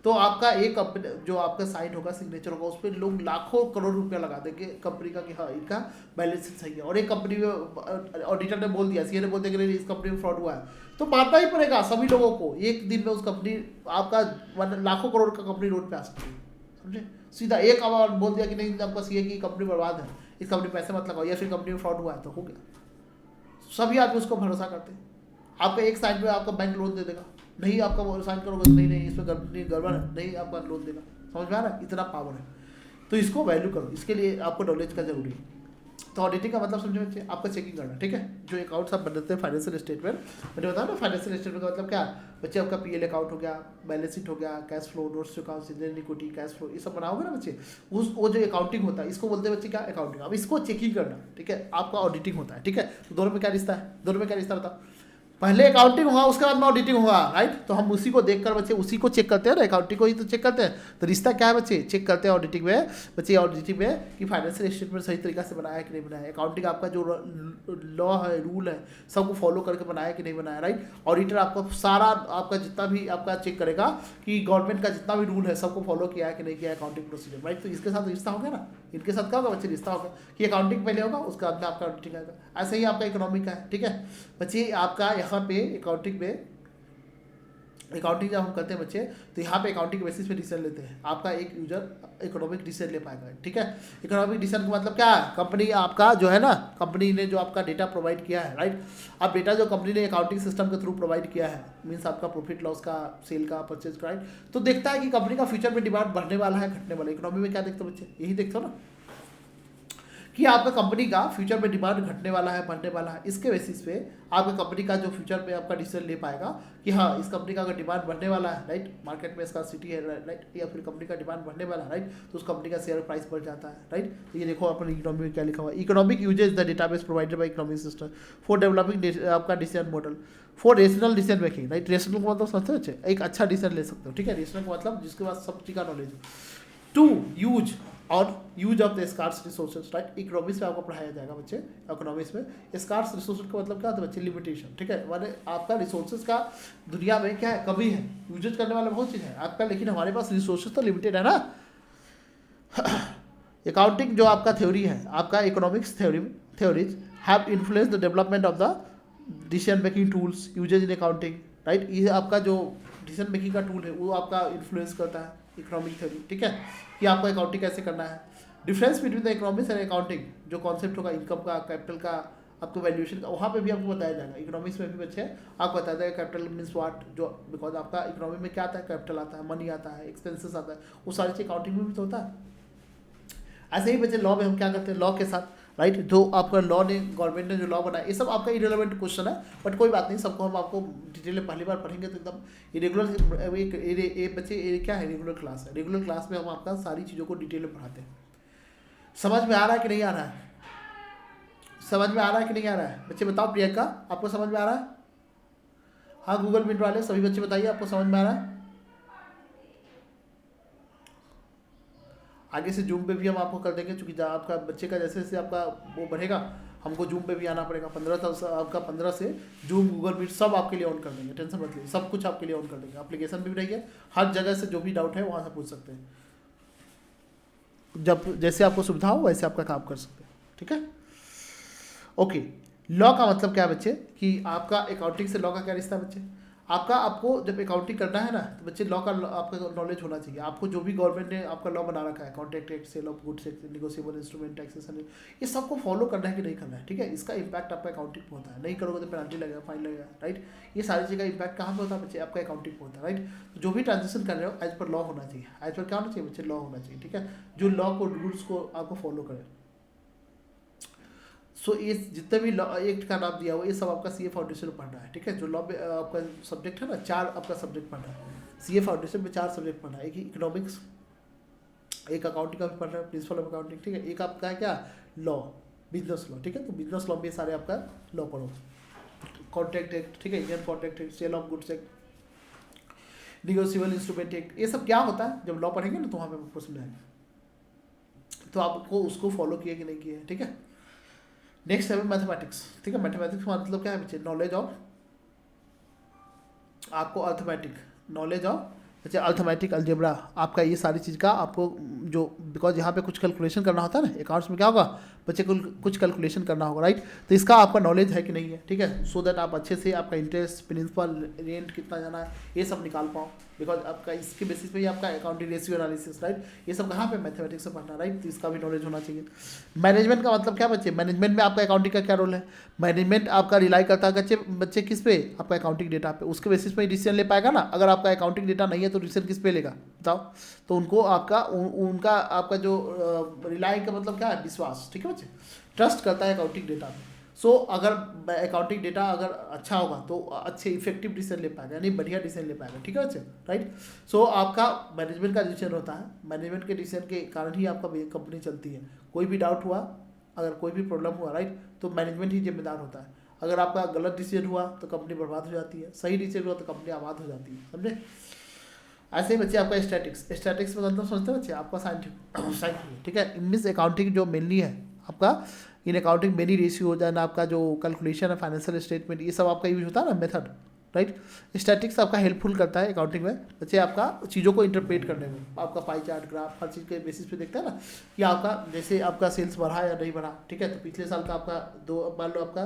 तो आपका एक कंपनी जो आपका साइन होगा, सिग्नेचर होगा, उस पर लोग लाखों करोड़ रुपया लगा देंगे कंपनी का कि हाँ इनका बैलेंस सही है। और एक कंपनी में ऑडिटर ने बोल दिया, सीए ने बोल दिया कि इस कंपनी में फ्रॉड हुआ है, तो मानना ही पड़ेगा सभी लोगों को। एक दिन में उस कंपनी आपका लाखों करोड़ का कंपनी रोड पे आ सकती है, समझे। सीधा एक आवाज बोल दिया कि नहीं आपका सीए की कंपनी बर्बाद है, इस कंपनी पैसे मत लगाओ, या फिर कंपनी में फ्रॉड हुआ है, तो हो गया। सभी आदमी उसको भरोसा करते हैं। आपका एक साइड में आपका बैंक लोन दे देगा, नहीं आपका साइन करोगे तो नहीं इसमें गड़बड़ है, नहीं आपका लोन देगा, समझ में आ रहा है, इतना पावर है। तो इसको वैल्यू करो, इसके लिए आपको नॉलेज का जरूरी है। तो ऑडिटिंग का मतलब समझे बच्चे, आपका चेकिंग करना, ठीक है। जो अकाउंट्स आप बनाते हैं, फाइनेंशियल स्टेटमेंट, मैंने बताया ना, फाइनेंशियल स्टेटमेंट का मतलब क्या बच्चे, आपका पीएल अकाउंट हो गया, बैलेंस शीट हो गया, cash flow, notes to account, general equity, cash flow, ये सब बनाओगे ना बच्चे, वो जो अकाउंटिंग होता है, इसको बोलते हैं बच्चे क्या, अकाउंटिंग। अब इसको चेकिंग करना, ठीक है, आपका ऑडिटिंग होता है, ठीक है। तो दोनों में क्या रिश्ता है, दोनों में क्या रिश्ता बताओ। पहले अकाउंटिंग होगा, उसके बाद में ऑडिटिंग होगा, राइट। तो हम उसी को देखकर बच्चे उसी को चेक करते हैं ना, अकाउंटिंग को ही तो चेक करते हैं। तो रिश्ता क्या है बच्चे, चेक करते हैं ऑडिटिंग में बच्चे, ऑडिटिंग में कि फाइनेंशियल स्टेटमेंट सही तरीका से बनाया है कि नहीं बनाया। अकाउंटिंग आपका जो लॉ है, रूल है, सबको फॉलो करके बनाया कि नहीं बनाया, राइट। ऑडिटर आपको सारा आपका जितना भी आपका चेक करेगा कि गवर्नमेंट का जितना भी रूल है सबको फॉलो किया है कि नहीं किया अकाउंटिंग प्रोसीजर, राइट। तो इसके साथ रिश्ता हो गया ना, इनके साथ क्या होगा बच्चे, रिश्ता होगा कि अकाउंटिंग पहले होगा, उसके बाद में आपका ऑडिटिंग आएगा। ऐसे ही आपका इकोनॉमिक का है, ठीक है बच्चे। आपका यहाँ पे अकाउंटिंग में, अकाउंटिंग जब हम करते हैं बच्चे, तो यहाँ पे अकाउंटिंग के बेसिस पे डिसीजन लेते हैं। आपका एक यूजर इकोनॉमिक डिसीजन ले पाएगा, ठीक है। इकोनॉमिक डिसीजन का मतलब क्या है, कंपनी आपका जो है ना, कंपनी ने जो आपका डेटा प्रोवाइड किया है, राइट। अब डेटा जो कंपनी ने अकाउंटिंग सिस्टम के थ्रू प्रोवाइड किया है, मीन्स आपका प्रॉफिट लॉस का, सेल का, परचेज का, राइट। तो देखता है कि कंपनी का फ्यूचर में डिमांड बढ़ने वाला है, घटने वाला है। इकोनॉमी में क्या देखते हो बच्चे, यही देखते हो ना कि आपका कंपनी का फ्यूचर में डिमांड घटने वाला है, बढ़ने वाला है। इसके बेसिस पे आपका कंपनी का जो फ्यूचर में आपका डिसीजन ले पाएगा कि हाँ इस कंपनी का अगर डिमांड बढ़ने वाला है, राइट, मार्केट में इसका सिटी है, राइट, या फिर कंपनी का डिमांड बढ़ने वाला है, राइट, तो उस कंपनी का शेयर प्राइस बढ़ जाता है, राइट। तो ये देखो अपने इकोनॉमी में क्या लिखा हुआ है, economic uses the database provided by economic system for developing आपका decision model for rational decision making, right. Rational का मतलब समझते हो बच्चे, एक अच्छा डिसीजन ले सकते हो, ठीक है। रेशनल का मतलब जिसके पास सब चीज़ का नॉलेज हो। टू यूज और use of the scarce resources, right. Economics में आपको पढ़ाया जाएगा बच्चे, इकोनॉमिक्स में स्कार्स रिसोर्सेज का मतलब क्या होता है बच्चे, लिमिटेशन, ठीक है। माने आपका रिसोर्सेज का दुनिया में क्या है, कमी है, यूज करने वाला बहुत चीज़ है आपका, लेकिन हमारे पास रिसोर्सेज तो लिमिटेड है ना। अकाउंटिंग जो आपका थ्योरी है, आपका economics theories have influence the development of the decision making tools uses in accounting, right. ये आपका जो डिसीजन मेकिंग का टूल है वो आपका इन्फ्लुएंस करता है इकोनॉमिक थ्योरी, ठीक है, कि आपको अकाउंटिंग कैसे करना है। Difference between the economics and accounting, जो कॉन्सेप्ट होगा इनकम का, कैपिटल का, आपको वैल्यूएशन का, वहाँ पे भी आपको बताया जाएगा। इकोनॉमिक्स में भी बच्चे आपको बताया जाएगा कैपिटल मीन्स व्हाट, जो बिकॉज आपका इकोनॉमी में क्या आता है, कैपिटल आता है, मनी आता है, एक्सपेंसेस आता है, वो सारी चीज़ अकाउंटिंग में भी तो होता है। ऐसे ही बच्चे लॉ में हम क्या करते हैं, लॉ के साथ राइट। जो आपका लॉ ने, गवर्नमेंट ने जो लॉ बनाया, ये सब आपका इरेलेवेंट क्वेश्चन है, बट कोई बात नहीं, सबको हम आपको डिटेल में पहली बार पढ़ेंगे तो एकदम इरेगुलर। ये बच्चे ये क्या है, रेगुलर क्लास है। रेगुलर क्लास में हम आपका सारी चीज़ों को डिटेल में पढ़ाते हैं। समझ में आ रहा है कि नहीं आ रहा है? समझ में आ रहा है कि नहीं आ रहा है बच्चे बताओ। प्रियंका, आपको समझ में आ रहा है? हाँ, गूगल मीट वाले सभी बच्चे बताइए, आपको समझ में आ रहा है? आगे से जूम पे भी हम आपको कर देंगे, क्योंकि आपका बच्चे का जैसे जैसे आपका वो बढ़ेगा, हमको जूम पे भी आना पड़ेगा। 15 से जूम, गूगल मीट सब आपके लिए ऑन कर देंगे, टेंशन मत लीजिए, सब कुछ आपके लिए ऑन कर देंगे। एप्लीकेशन भी रही है, हर जगह से जो भी डाउट है वहाँ से पूछ सकते हैं, जब जैसे आपको सुविधा हो वैसे आपका काम कर सकते हैं, ठीक है। ओके, लॉ का मतलब क्या है बच्चे, कि आपका अकाउंटिंग से लॉ का क्या रिश्ता है बच्चे? आपको जब अकाउंटिंग करना है ना, तो बच्चे लॉ का आपका नॉलेज होना चाहिए। आपको जो भी गवर्नमेंट ने आपका लॉ बना रखा है, contract act, sale of goods act, negotiable instrument, taxation, ये सबको फॉलो करना है कि नहीं करना है, ठीक है। इसका इंपैक्ट आपका अकाउंटिंग पे होता है। नहीं करोगे तो पेनल्टी लगेगा, फाइन लगेगा, राइट। ये सारी चीज़ का इंपैक्ट कहाँ पे होता है बच्चे? आपका अकाउंटिंग पे होता है, राइट। तो जो भी ट्रांजेक्शन कर रहे हो एज पर लॉ होना चाहिए। एज पर क्या होना चाहिए बच्चे? लॉ होना चाहिए, ठीक है। जो लॉ को, रूल्स को आपको फॉलो करें। सो ये जितने भी लॉ एक्ट का नाम दिया हुआ, ये सब आपका सीए फाउंडेशन में पढ़ना है, ठीक है। जो लॉ में आपका सब्जेक्ट है ना, 4 आपका सब्जेक्ट पढ़ना है। सीए फाउंडेशन में 4 सब्जेक्ट पढ़ना है। एक इकोनॉमिक्स, एक अकाउंटिंग का भी पढ़ रहा है, प्रिंसिपल ऑफ अकाउंटिंग, ठीक है। एक आपका है क्या, लॉ, बिजनेस लॉ, ठीक है। तो बिजनेस लॉ में सारे आपका लॉ पढ़ो। कॉन्ट्रैक्ट एक्ट, ठीक है, Indian contract act, sale of goods act, negotiable instrument act, ये सब क्या होता है जब लॉ पढ़ेंगे ना, तो वहाँ पे आपको समझाएंगे। तो आपको उसको फॉलो किया कि नहीं किया है, ठीक है। नेक्स्ट है मैथमेटिक्स, ठीक है। मैथमेटिक्स का मतलब क्या है बच्चे? नॉलेज ऑफ, आपको अर्थमेटिक, नॉलेज ऑफ बच्चे अर्थमेटिक, अलजेब्रा, आपका ये सारी चीज़ का आपको जो, बिकॉज यहाँ पे कुछ कैलकुलेशन करना होता है ना, अकाउंट्स में क्या होगा बच्चे को, कुछ कैलकुलेशन करना होगा, राइट। तो इसका आपका नॉलेज है कि नहीं है, ठीक है। सो दैट आप अच्छे से आपका इंटरेस्ट, प्रिंसिपल, रेंट कितना जाना है, ये सब निकाल पाओ। बिकॉज आपका इसके बेसिस पे ही आपका अकाउंटिंग रेशियो एनालिसिस, राइट, ये सब कहाँ पे? मैथमेटिक्स से पढ़ना, राइट। तो इसका भी नॉलेज होना चाहिए। मैनेजमेंट का मतलब क्या बच्चे? मैनेजमेंट में आपका अकाउंटिंग का क्या रोल है? मैनेजमेंट आपका रिलाई करता है बच्चे किस पे? आपका अकाउंटिंग डेटा पे। उसके बेसिस पे डिसीजन ले पाएगा ना। अगर आपका अकाउंटिंग डेटा नहीं है तो डिसीजन किस पे लेगा बताओ? तो उनको उनका आपका जो रिलाई का मतलब क्या है? विश्वास, ठीक है बच्चे, ट्रस्ट करता है अकाउंटिंग डेटा में। सो अगर अकाउंटिंग डेटा अगर अच्छा होगा तो अच्छे इफेक्टिव डिसीजन ले पाएगा, यानी बढ़िया डिसीजन ले पाएगा, ठीक है बच्चे, राइट। सो आपका मैनेजमेंट का डिसीजन होता है, मैनेजमेंट के डिसीजन के कारण ही आपका कंपनी चलती है। कोई भी डाउट हुआ, अगर कोई भी प्रॉब्लम हुआ, राइट, तो मैनेजमेंट ही जिम्मेदार होता है। अगर आपका गलत डिसीजन हुआ तो कंपनी बर्बाद हो जाती है, सही डिसीजन हुआ तो कंपनी आबाद हो जाती है, समझे। ऐसे ही बच्चे आपका स्टैटिक्स में मतलब समझते हैं बच्चे, आपका साइंटिफिक, ठीक है। इंग्लिश अकाउंटिंग जो मेनली है आपका, इन अकाउंटिंग मेनी रेशियो हो जाना, आपका जो कैलकुलेशन है, फाइनेंशियल स्टेटमेंट, ये सब आपका यूज होता है ना, मेथड, राइट। स्टैटिक्स आपका हेल्पफुल करता है अकाउंटिंग में बच्चे, आपका चीज़ों को इंटरप्रेट करने में। आपका पाई चार्ट, ग्राफ, हर चीज़ के बेसिस पे देखता है ना कि आपका जैसे आपका सेल्स बढ़ा या नहीं बढ़ा, ठीक है। तो पिछले साल का आपका मान लो आपका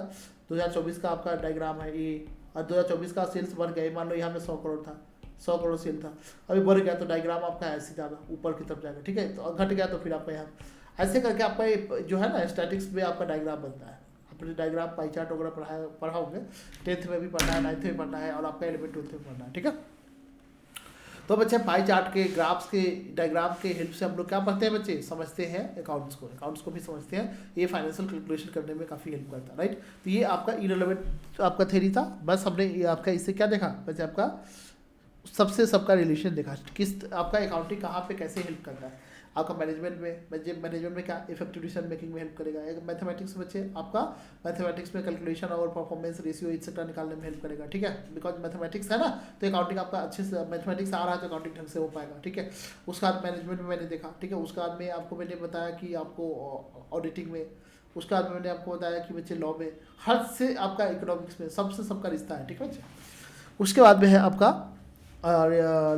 2024 का आपका डायग्राम है ये, और 2024 का सेल्स बढ़ गए, मान लो यहाँ में 100 करोड़ था, 100 करोड़ सेल था, अभी बढ़ गया तो डायग्राम आपका ऐसे जाएगा, ऊपर की तरफ जाएगा, ठीक है। तो घट गया तो फिर आपका यहाँ ऐसे करके आपका ये जो है ना स्टैटिक्स में आपका डायग्राम बनता है। अपने डायग्राम, पाई चार्ट वगैरह पढ़ाओगे, 10th में भी पढ़ना है, 9th में पढ़ना है, और आपका 11th 12th में पढ़ना है, ठीक है। तो बच्चे पाई चार्ट के, ग्राफ्स के, डायग्राम के हेल्प से हम लोग क्या पढ़ते हैं बच्चे? समझते हैं अकाउंट्स को भी समझते हैं। ये फाइनेंशियल कैलकुलेशन करने में काफ़ी हेल्प करता है, राइट। तो ये आपका इरेलेवेंट आपका थ्योरी था। बस हमने ये आपका इससे क्या देखा बच्चे? आपका सबका रिलेशन देखा, किस आपका अकाउंटिंग कहाँ पे कैसे हेल्प करता है आपका मैनेजमेंट में क्या इफेक्टिव डिसीजन मेकिंग में हेल्प करेगा। मैथमेटिक्स बच्चे आपका मैथमेटिक्स में कैलकुलेशन और परफॉर्मेंस रेशियो एक्सेट्रा निकालने में हेल्प करेगा, ठीक है। बिकॉज मैथमेटिक्स है ना, तो अकाउंटिंग आपका अच्छे से, मैथमेटिक्स आ रहा है तो अकाउंटिंग ढंग से हो पाएगा, ठीक है। उसका बाद मैनेजमेंट में मैंने देखा, ठीक है। उसके बाद में आपको मैंने बताया कि आपको ऑडिटिंग में, उसके बाद में मैंने आपको बताया कि बच्चे लॉ में, हर से आपका इकोनॉमिक्स में सबका रिश्ता है, ठीक है बच्चे। उसके बाद में है आपका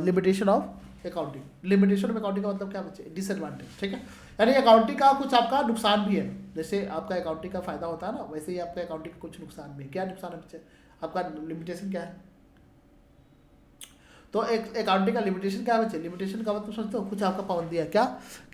limitation of accounting. Limitation of accounting का मतलब क्या बच्चे? डिसएडवांटेज, ठीक है। यानी अकाउंटिंग का कुछ आपका नुकसान भी है, जैसे आपका अकाउंटिंग का फायदा होता है ना, वैसे ही आपका अकाउंटिंग का कुछ नुकसान भी है। क्या नुकसान है बच्चे? आपका लिमिटेशन क्या है? तो एक अकाउंटिंग का लिमिटेशन क्या है? लिमिटेशन का मतलब समझते हो, कुछ आपका पाबंदी है क्या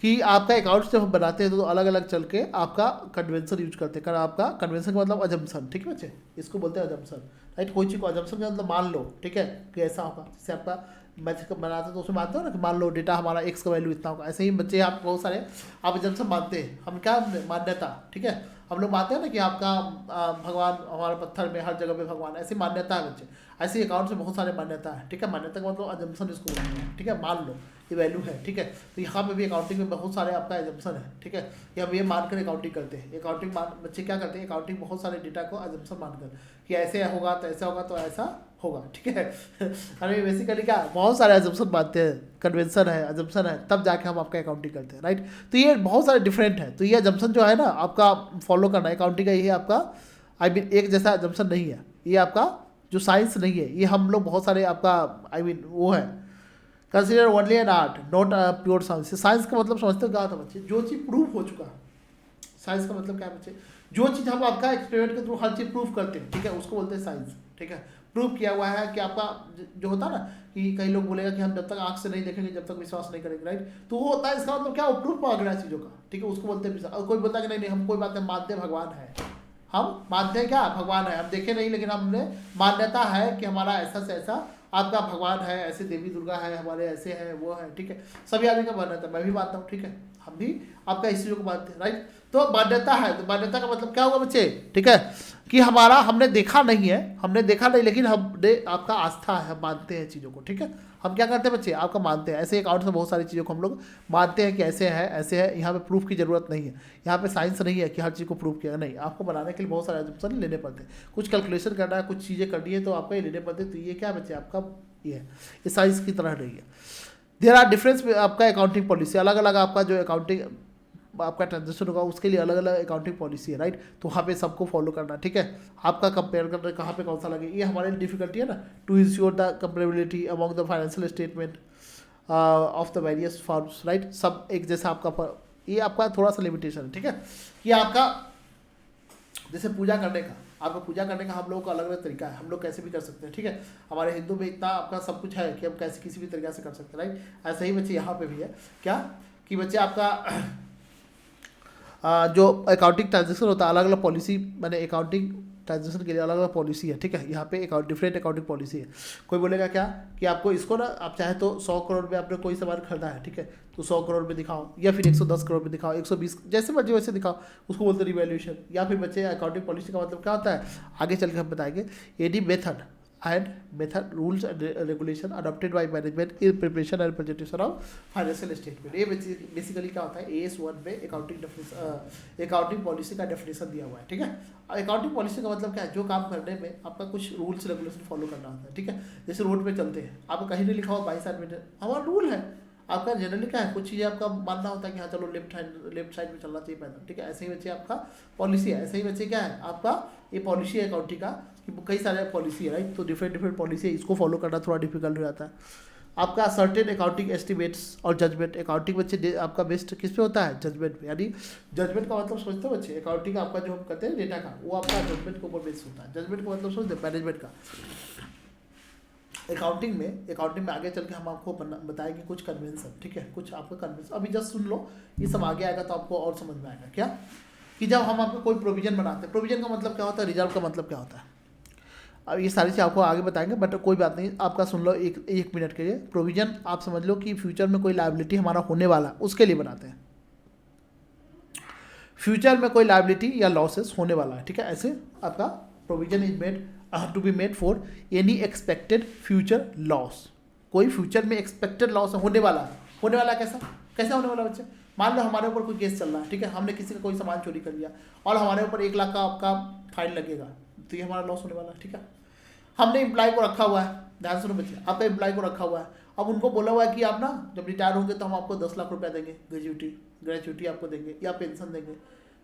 कि आपका अकाउंट जब हम बनाते हैं तो अलग अलग चल के आपका कन्वेंशन यूज करते हैं। आपका कन्वेंशन का मतलब अजम्पशन, ठीक है बच्चे, इसको बोलते हैं अजम्पशन, राइट। कोई चीज़ को अजम्पशन का मतलब मान लो, ठीक है, कि ऐसा होगा। जैसे आपका मैथ बनाते हैं तो उसमें मानते हो ना कि मान लो डेटा हमारा एक्स का वैल्यू इतना होगा। ऐसे ही बच्चे आप बहुत सारे आप अजम्पशन मानते हैं। हम क्या मान्यता, ठीक है, हम लोग मानते हैं ना कि आपका भगवान हमारे पत्थर में हर जगह पे भगवान, ऐसी मान्यता है बच्चे। ऐसे अकाउंट से बहुत सारे मान्यता है, ठीक है। मान्यता का मतलब अजम्पशन इसको बोलते हैं, ठीक है, मान लो ये वैल्यू है, ठीक है। तो यहाँ पे भी अकाउंटिंग में बहुत सारे आपका अजम्पशन है, ठीक है। ये हम ये मानकर अकाउंटिंग करते हैं। अकाउंटिंग बच्चे क्या करते हैं, अकाउंटिंग बहुत सारे डेटा को अजम्पशन मानकर कि ऐसे होगा तो ऐसा होगा तो ऐसा होगा, ठीक है। अरे बेसिकली क्या बहुत सारे अजम्पशन मानते हैं, कन्वेंशन है, अजम्पशन है, तब जाके हम आपका अकाउंटिंग करते हैं, राइट। तो ये बहुत सारे डिफरेंट है। तो ये अजम्पशन जो है ना आपका फॉलो करना है अकाउंटिंग का, ये आपका आई मीन एक जैसा अजम्पशन नहीं है। ये आपका जो साइंस नहीं है, ये हम लोग बहुत सारे आपका आई मीन वो है consider only an art not pure science. Science का मतलब समझते हो क्या होता है बच्चे, जो चीज़ प्रूफ हो चुका है। साइंस का मतलब क्या है बच्चे, जो चीज़ हम आपका एक्सपेरिमेंट के थ्रू हर चीज़ प्रूफ करते हैं, ठीक है, उसको बोलते हैं साइंस, ठीक है। प्रूफ किया हुआ है कि आपका जो होता है ना कि कई लोग बोलेगा कि हम जब तक आंख से नहीं देखेंगे जब तक विश्वास नहीं करेंगे, राइट। तो वो होता है, इसका मतलब क्या, वो प्रूफ मांग रहा है चीज़ों का, ठीक है, उसको बोलते हैं विश्वास। और कोई बोलता है कि नहीं नहीं हम कोई बात नहीं मानते हैं भगवान है, हम मानते हैं क्या भगवान है, हम देखे नहीं लेकिन हमने मान्यता है कि हमारा ऐसा से ऐसा आपका भगवान है, ऐसे देवी दुर्गा है हमारे, ऐसे है वो है, ठीक है। सभी आदमी का मान्यता, मैं भी मानता हूँ, ठीक है, हम भी आपका इस चीज़ों को मानते हैं, राइट। तो मान्यता है, तो मान्यता का मतलब क्या होगा बच्चे, ठीक है, कि हमारा हमने देखा नहीं है, हमने देखा नहीं लेकिन हमने आपका आस्था है, हम मानते हैं चीज़ों को, ठीक है। हम क्या करते हैं बच्चे, आपका मानते हैं। ऐसे अकाउंट में बहुत सारी चीज़ों को हम लोग मानते हैं कि ऐसे है ऐसे है। यहाँ पे प्रूफ की ज़रूरत नहीं है, यहाँ पे साइंस नहीं है कि हर चीज़ को प्रूफ किया, नहीं। आपको बनाने के लिए बहुत सारे एजम्पशन लेने पड़ते हैं, कुछ कैलकुलेशन करना है, कुछ चीज़ें करनी है तो आपको ये लेने पड़ते हैं। तो ये क्या बच्चे आपका ये है, ये साइंस की तरह नहीं है। देयर आर डिफरेंस आपका अकाउंटिंग पॉलिसी, अलग अलग आपका जो अकाउंटिंग आपका ट्रांजेक्शन होगा उसके लिए अलग अलग अकाउंटिंग पॉलिसी है, राइट। तो वहाँ पे सबको फॉलो करना, ठीक है। आपका कंपेयर करना कहाँ पे कौन सा लगे, ये हमारे लिए डिफिकल्टी है ना, to ensure the comparability among the financial statement of the various forms, right. सब एक जैसा आपका ये आपका थोड़ा सा लिमिटेशन है, ठीक है। कि आपका जैसे पूजा करने का, आपका पूजा करने का हम लोगों का अलग अलग तरीका है, हम लोग कैसे भी कर सकते हैं, ठीक है। हमारे हिंदू में इतना आपका सब कुछ है कि हम कैसे किसी भी तरीके से कर सकते हैं, राइट। ऐसे ही बच्चे यहाँ पे भी है क्या कि बच्चे आपका जो अकाउंटिंग ट्रांजेक्शन होता है अलग अलग पॉलिसी, मैंने अकाउंटिंग ट्रांजेक्शन के लिए अलग अलग पॉलिसी है, ठीक है। यहाँ पे डिफरेंट अकाउंटिंग पॉलिसी है। कोई बोलेगा क्या कि आपको इसको ना आप चाहे तो 100 करोड़ में आपने कोई सामान खरीदा है, ठीक है, तो 100 करोड़ में दिखाओ, या फिर 110 करोड़ में दिखाओ, 120 जैसे मर्जी वैसे दिखाओ, उसको बोलते हैं रिवैल्यूएशन। या फिर बच्चे अकाउंटिंग पॉलिसी का मतलब क्या होता है, आगे चल के हम बताएंगे। Any method rules and regulation adopted by management in preparation and presentation of financial statement। ये बेसिकली क्या होता है, AS1 में अकाउंटिंग पॉलिसी का डेफिनेशन दिया हुआ है, ठीक है। अकाउंटिंग पॉलिसी का मतलब क्या है, जो काम करने में आपका कुछ रूल्स रेगुलेशन फॉलो करना होता है, ठीक है। जैसे रोड पे चलते हैं, आपको कहीं नहीं लिखा हुआ 22 मीटर, हमारा रूल है। आपका जनरली क्या है, कुछ चीज़ें आपका मानना होता है कि हाँ चलो लेफ्ट साइड में चलना चाहिए पैदल, ठीक है। ऐसे ही बच्चे आपका पॉलिसी है, ऐसे ही बच्चे क्या है आपका ये पॉलिसी है अकाउंटिंग का, कि कई सारे पॉलिसी है, राइट। तो डिफरेंट पॉलिसी है, इसको फॉलो करना थोड़ा डिफिकल्ट हो जाता है। आपका सर्टेन अकाउंटिंग एस्टिमेट्स और जजमेंट, अकाउंटिंग बच्चे आपका बेस्ट किस पे होता है, जजमेंट पे। यानी जजमेंट का मतलब समझते हो बच्चे, अकाउंटिंग का आपका जो हम कहते हैं डेटा का, वो आपका जजमेंट के ऊपर बेस्ड होता है। जजमेंट का मतलब समझते मैनेजमेंट का। अकाउंटिंग में आगे चल के हम आपको बताएंगे कुछ कन्वेंशन, ठीक है, कुछ आपका कन्वेंशन अभी जस्ट सुन लो, ये सब आगे आएगा तो आपको और समझ में आएगा। क्या कि जब हम आपको कोई प्रोविजन बनाते हैं, प्रोविजन का मतलब क्या होता है, रिजर्व का मतलब क्या होता है, अब ये सारी चीज़ आपको आगे बताएंगे, बट कोई बात नहीं, आपका सुन लो एक मिनट के लिए। प्रोविजन आप समझ लो कि फ्यूचर में कोई लायबिलिटी हमारा होने वाला उसके लिए बनाते हैं। फ्यूचर में कोई लायबिलिटी या लॉसेस होने वाला है, ठीक है, ऐसे आपका provision is made to be made for any expected future loss. कोई फ्यूचर में एक्सपेक्टेड लॉस होने वाला है, होने वाला कैसा होने वाला बच्चे, मान लो हमारे ऊपर कोई केस चल रहा है, ठीक है, हमने किसी का कोई सामान चोरी कर लिया और हमारे ऊपर 1 लाख का आपका फाइन लगेगा, तो ये हमारा लॉस होने वाला है, ठीक है। हमने एम्प्लॉय को रखा हुआ है, ध्यान सुनो बच्चे, आपका एम्प्लॉय को रखा हुआ है, अब उनको बोला हुआ है कि आप ना जब रिटायर होंगे तो हम आपको 10 लाख रुपया देंगे, ग्रेजुटी आपको देंगे या पेंशन देंगे,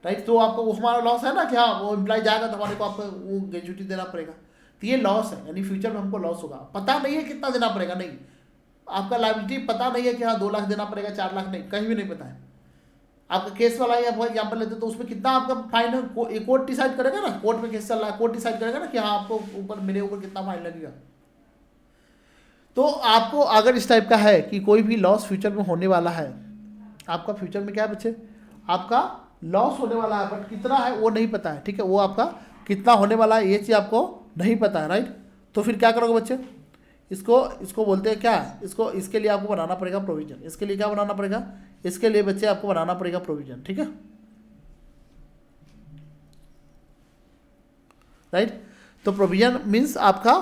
राइट। तो आपको वो हमारा लॉस है ना कि हाँ वो एम्प्लॉय जाएगा तो हमारे को आपको वो ग्रेजुटी देना पड़ेगा, तो ये लॉस है, यानी फ्यूचर में हमको लॉस होगा। पता नहीं है कितना देना पड़ेगा, नहीं, आपका लायबिलिटी पता नहीं है कि हाँ 2 लाख देना पड़ेगा, 4 लाख नहीं, कहीं भी नहीं पता है। आपका केस वाला या एग्जाम्पल लेते तो उसमें कितना आपका फाइन है, कोर्ट डिसाइड करेगा ना, कोर्ट में केस चल रहा है, कोर्ट डिसाइड करेगा ना कि हाँ आपको ऊपर मेरे ऊपर कितना फाइन लगेगा। तो आपको अगर इस टाइप का है कि कोई भी लॉस फ्यूचर में होने वाला है, आपका फ्यूचर में क्या है बच्चे, आपका लॉस होने वाला है, बट कितना है वो नहीं पता है, ठीक है, वो आपका कितना होने वाला है ये चीज़ आपको नहीं पता है, राइट। तो फिर क्या करोगे बच्चे, इसको बोलते हैं क्या, इसके लिए आपको बनाना पड़ेगा प्रोविजन। इसके लिए क्या बनाना पड़ेगा, इसके लिए बच्चे आपको बनाना पड़ेगा प्रोविजन, ठीक है, राइट। तो प्रोविजन मीन्स आपका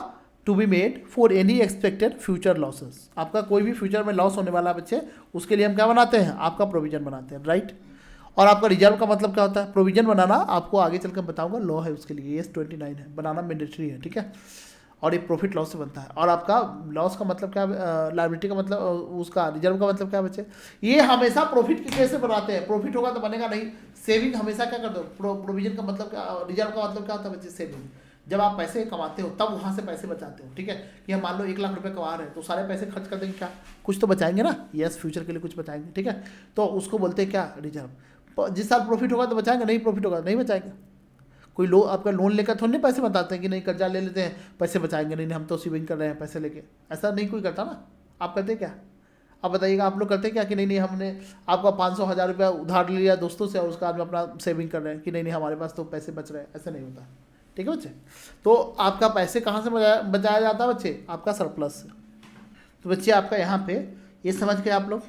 to be made for any expected future losses. आपका कोई भी फ्यूचर में लॉस होने वाला है बच्चे, उसके लिए हम क्या बनाते हैं, आपका प्रोविजन बनाते हैं, राइट। और आपका रिजर्व का मतलब क्या होता है, प्रोविजन बनाना आपको आगे चलकर बताऊंगा, लॉ है उसके लिए, ये 29 है, बनाना मैंडेटरी है, ठीक है। और ये प्रॉफिट लॉस से बनता है। और आपका लॉस का मतलब क्या, लायबिलिटी का मतलब, उसका रिजर्व का मतलब क्या बच्चे, ये हमेशा प्रॉफिट के कैसे बनाते हैं, प्रॉफिट होगा तो बनेगा नहीं। सेविंग हमेशा क्या कर दो, प्रोविजन का मतलब क्या, रिजर्व का मतलब क्या होता है बच्चे, सेविंग। जब आप पैसे कमाते हो तब वहाँ से पैसे बचाते हो, ठीक है। कि हम मान लो 1 लाख रुपए कमा रहे हैं, तो सारे पैसे खर्च कर देंगे क्या, कुछ तो बचाएंगे ना, यस, फ्यूचर के लिए कुछ बचाएंगे, ठीक है। तो उसको बोलते हैं क्या, रिजर्व। जिस साल प्रॉफिट होगा तो बचाएंगे, नहीं प्रॉफिट होगा नहीं बचाएंगे। कोई आपका लोन लेकर थोड़ी नहीं पैसे बताते हैं कि नहीं कर्जा ले लेते हैं पैसे बचाएंगे, नहीं हम तो सेविंग कर रहे हैं पैसे लेके, ऐसा नहीं कोई करता ना। आप करते क्या, आप बताइएगा, आप लोग करते क्या कि नहीं हमने आपका 500-1000 रुपया उधार लिया दोस्तों से और उसका आदमी अपना सेविंग कर रहे हैं कि नहीं हमारे पास तो पैसे बच रहे हैं, ऐसा नहीं होता, ठीक है बच्चे। तो आपका पैसे कहाँ से बचाया जाता है बच्चे, आपका सरप्लस से। तो बच्चे आपका यहाँ पे ये समझ के आप लोग,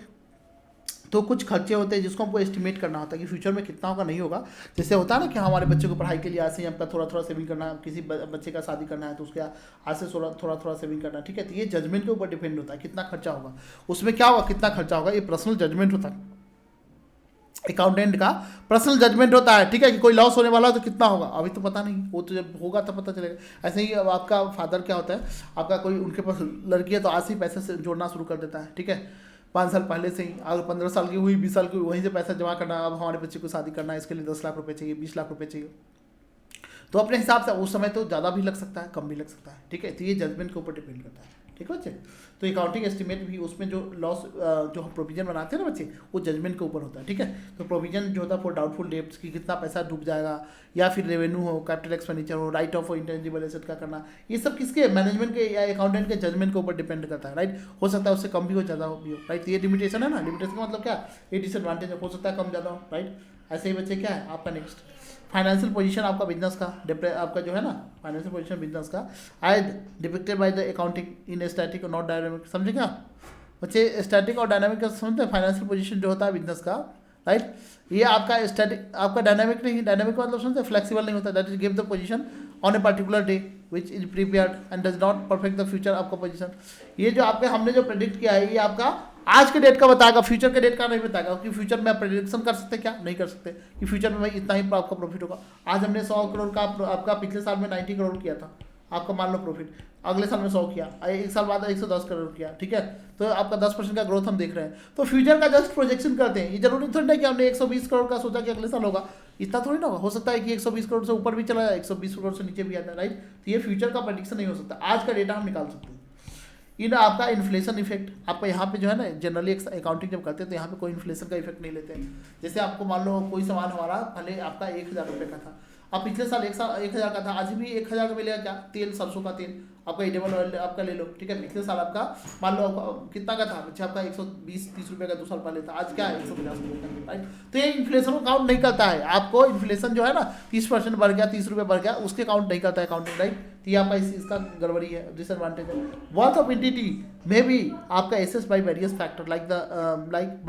तो कुछ खर्चे होते हैं जिसको हमको एस्टिमेट करना होता है कि फ्यूचर में कितना होगा नहीं होगा। जैसे होता है ना कि हमारे बच्चे को पढ़ाई के लिए आज से हमका थोड़ा थोड़ा सेविंग करना है, किसी बच्चे का शादी करना है तो उसके आज से थोड़ा थोड़ा सेविंग करना है, ठीक है। तो ये जजमेंट के ऊपर डिपेंड होता है कितना खर्चा होगा, उसमें क्या होगा कितना खर्चा होगा, ये पर्सनल जजमेंट होता है, अकाउंटेंट का पर्सनल जजमेंट होता है, ठीक है। कि कोई लॉस होने वाला है तो कितना होगा, अभी तो पता नहीं, वो तो जब होगा तब पता चलेगा। ऐसे ही अब आपका फादर क्या होता है, आपका कोई उनके पास लड़की है तो आज से ही पैसे से जोड़ना शुरू कर देता है, ठीक है। 5 साल पहले से ही, अगर 15 साल की हुई 20 साल की, वहीं से पैसा जमा करना, अब हमारे बच्चे को शादी करना है, इसके लिए 10 लाख रुपये चाहिए, 20 लाख रुपये चाहिए, तो अपने हिसाब से उस समय तो ज़्यादा भी लग सकता है, कम भी लग सकता है, ठीक है। तो ये जजमेंट के ऊपर डिपेंड करता है, ठीक है बच्चे। तो अकाउंटिंग एस्टिमेट भी उसमें जो लॉस जो हम प्रोविजन बनाते हैं ना बच्चे, वो जजमेंट के ऊपर होता है, ठीक है। तो प्रोविजन जो होता है फॉर डाउटफुल डेट्स की कितना पैसा डूब जाएगा, या फिर रेवेन्यू हो, कैपिटल एक्सपेंडिचर हो, राइट ऑफ इंटेंजिबल एसेट का करना, ये सब किसके, मैनेजमेंट के या अकाउंटेंट के जजमेंट के ऊपर डिपेंड करता है, राइट। हो सकता है उससे कम भी हो, ज़्यादा भी हो, राइट। ये लिमिटेशन है ना, लिमिटेशन का मतलब क्या, ये डिसएडवांटेज हो सकता है कम ज़्यादा हो, राइट। ऐसे ही बच्चे क्या है आपका नेक्स्ट फाइनेंशियल पोजीशन आपका बिजनेस का, आपका जो है ना फाइनेंशियल पोजीशन बिजनेस का as depicted by the accounting in static और नॉट डायनामिक, समझे क्या बच्चे। स्टैटिक और डायनामिक का समझते हैं, फाइनेंशियल पोजीशन जो होता है बिजनेस का, राइट। ये आपका स्टैटिक, आपका डायनामिक नहीं, डायनामिक का मतलब समझते हैं फ्लेक्सिबल नहीं होता, that is give the position on a particular day which is prepared and does not perfect the future आपका पोजीशन। ये जो आपके हमने जो प्रेडिक्ट किया है ये आपका आज के डेट का बताएगा, फ्यूचर के डेट का नहीं बताएगा, क्योंकि फ्यूचर में आप प्रेडिक्शन कर सकते क्या, नहीं कर सकते कि फ्यूचर में भाई इतना ही आपका प्रॉफिट होगा। आज हमने 100 करोड़ का आपका पिछले साल में 90 करोड़ किया था आपका, मान लो प्रॉफिट, अगले साल में 100 किया, एक साल बाद 110 करोड़ किया, ठीक है। तो आपका 10% का ग्रोथ हम देख रहे हैं। तो फ्यूचर का जस्ट प्रोजेक्शन करते हैं, ये जरूरी थोड़ी ना कि हमने 120 करोड़ का सोचा कि अगले साल होगा, इतना थोड़ी ना होगा। हो सकता है कि 120 करोड़ से ऊपर भी चला जाए, 120 करोड़ से नीचे भी आता है, राइट। तो ये फ्यूचर का प्रेडिक्शन नहीं हो सकता, आज का डेटा हम निकाल सकते हैं। इन आपका इन्फ्लेशन इफेक्ट आपका यहाँ पे जो है ना, जनरली अकाउंटिंग जब करते हैं तो यहाँ पे कोई इन्फ्लेशन का इफेक्ट नहीं लेते हैं। जैसे आपको मान लो कोई सामान हमारा पहले आपका 1000 रुपये का था, अब पिछले साल 1000 का था, आज भी 1000 का मिलेगा क्या, तेल, सरसों का तेल आपका एडिबल ऑयल आपका ले लो, ठीक है। पिछले साल आपका मान लो कितना का था बच्चा, आपका 120-30 रुपये का 2 साल पहले था, आज क्या है 150 रुपये का, राइट। तो ये इन्फ्लेशन को काउंट नहीं करता है, आपको इन्फ्लेशन जो है ना 30% बढ़ गया, 30 रुपये बढ़ गया, उसके काउंट नहीं करता है अकाउंटिंग, राइट। तो ये आपका इसका गड़बड़ी है, डिसएडवांटेज है। Worth of entity may be आपका assess by various factor like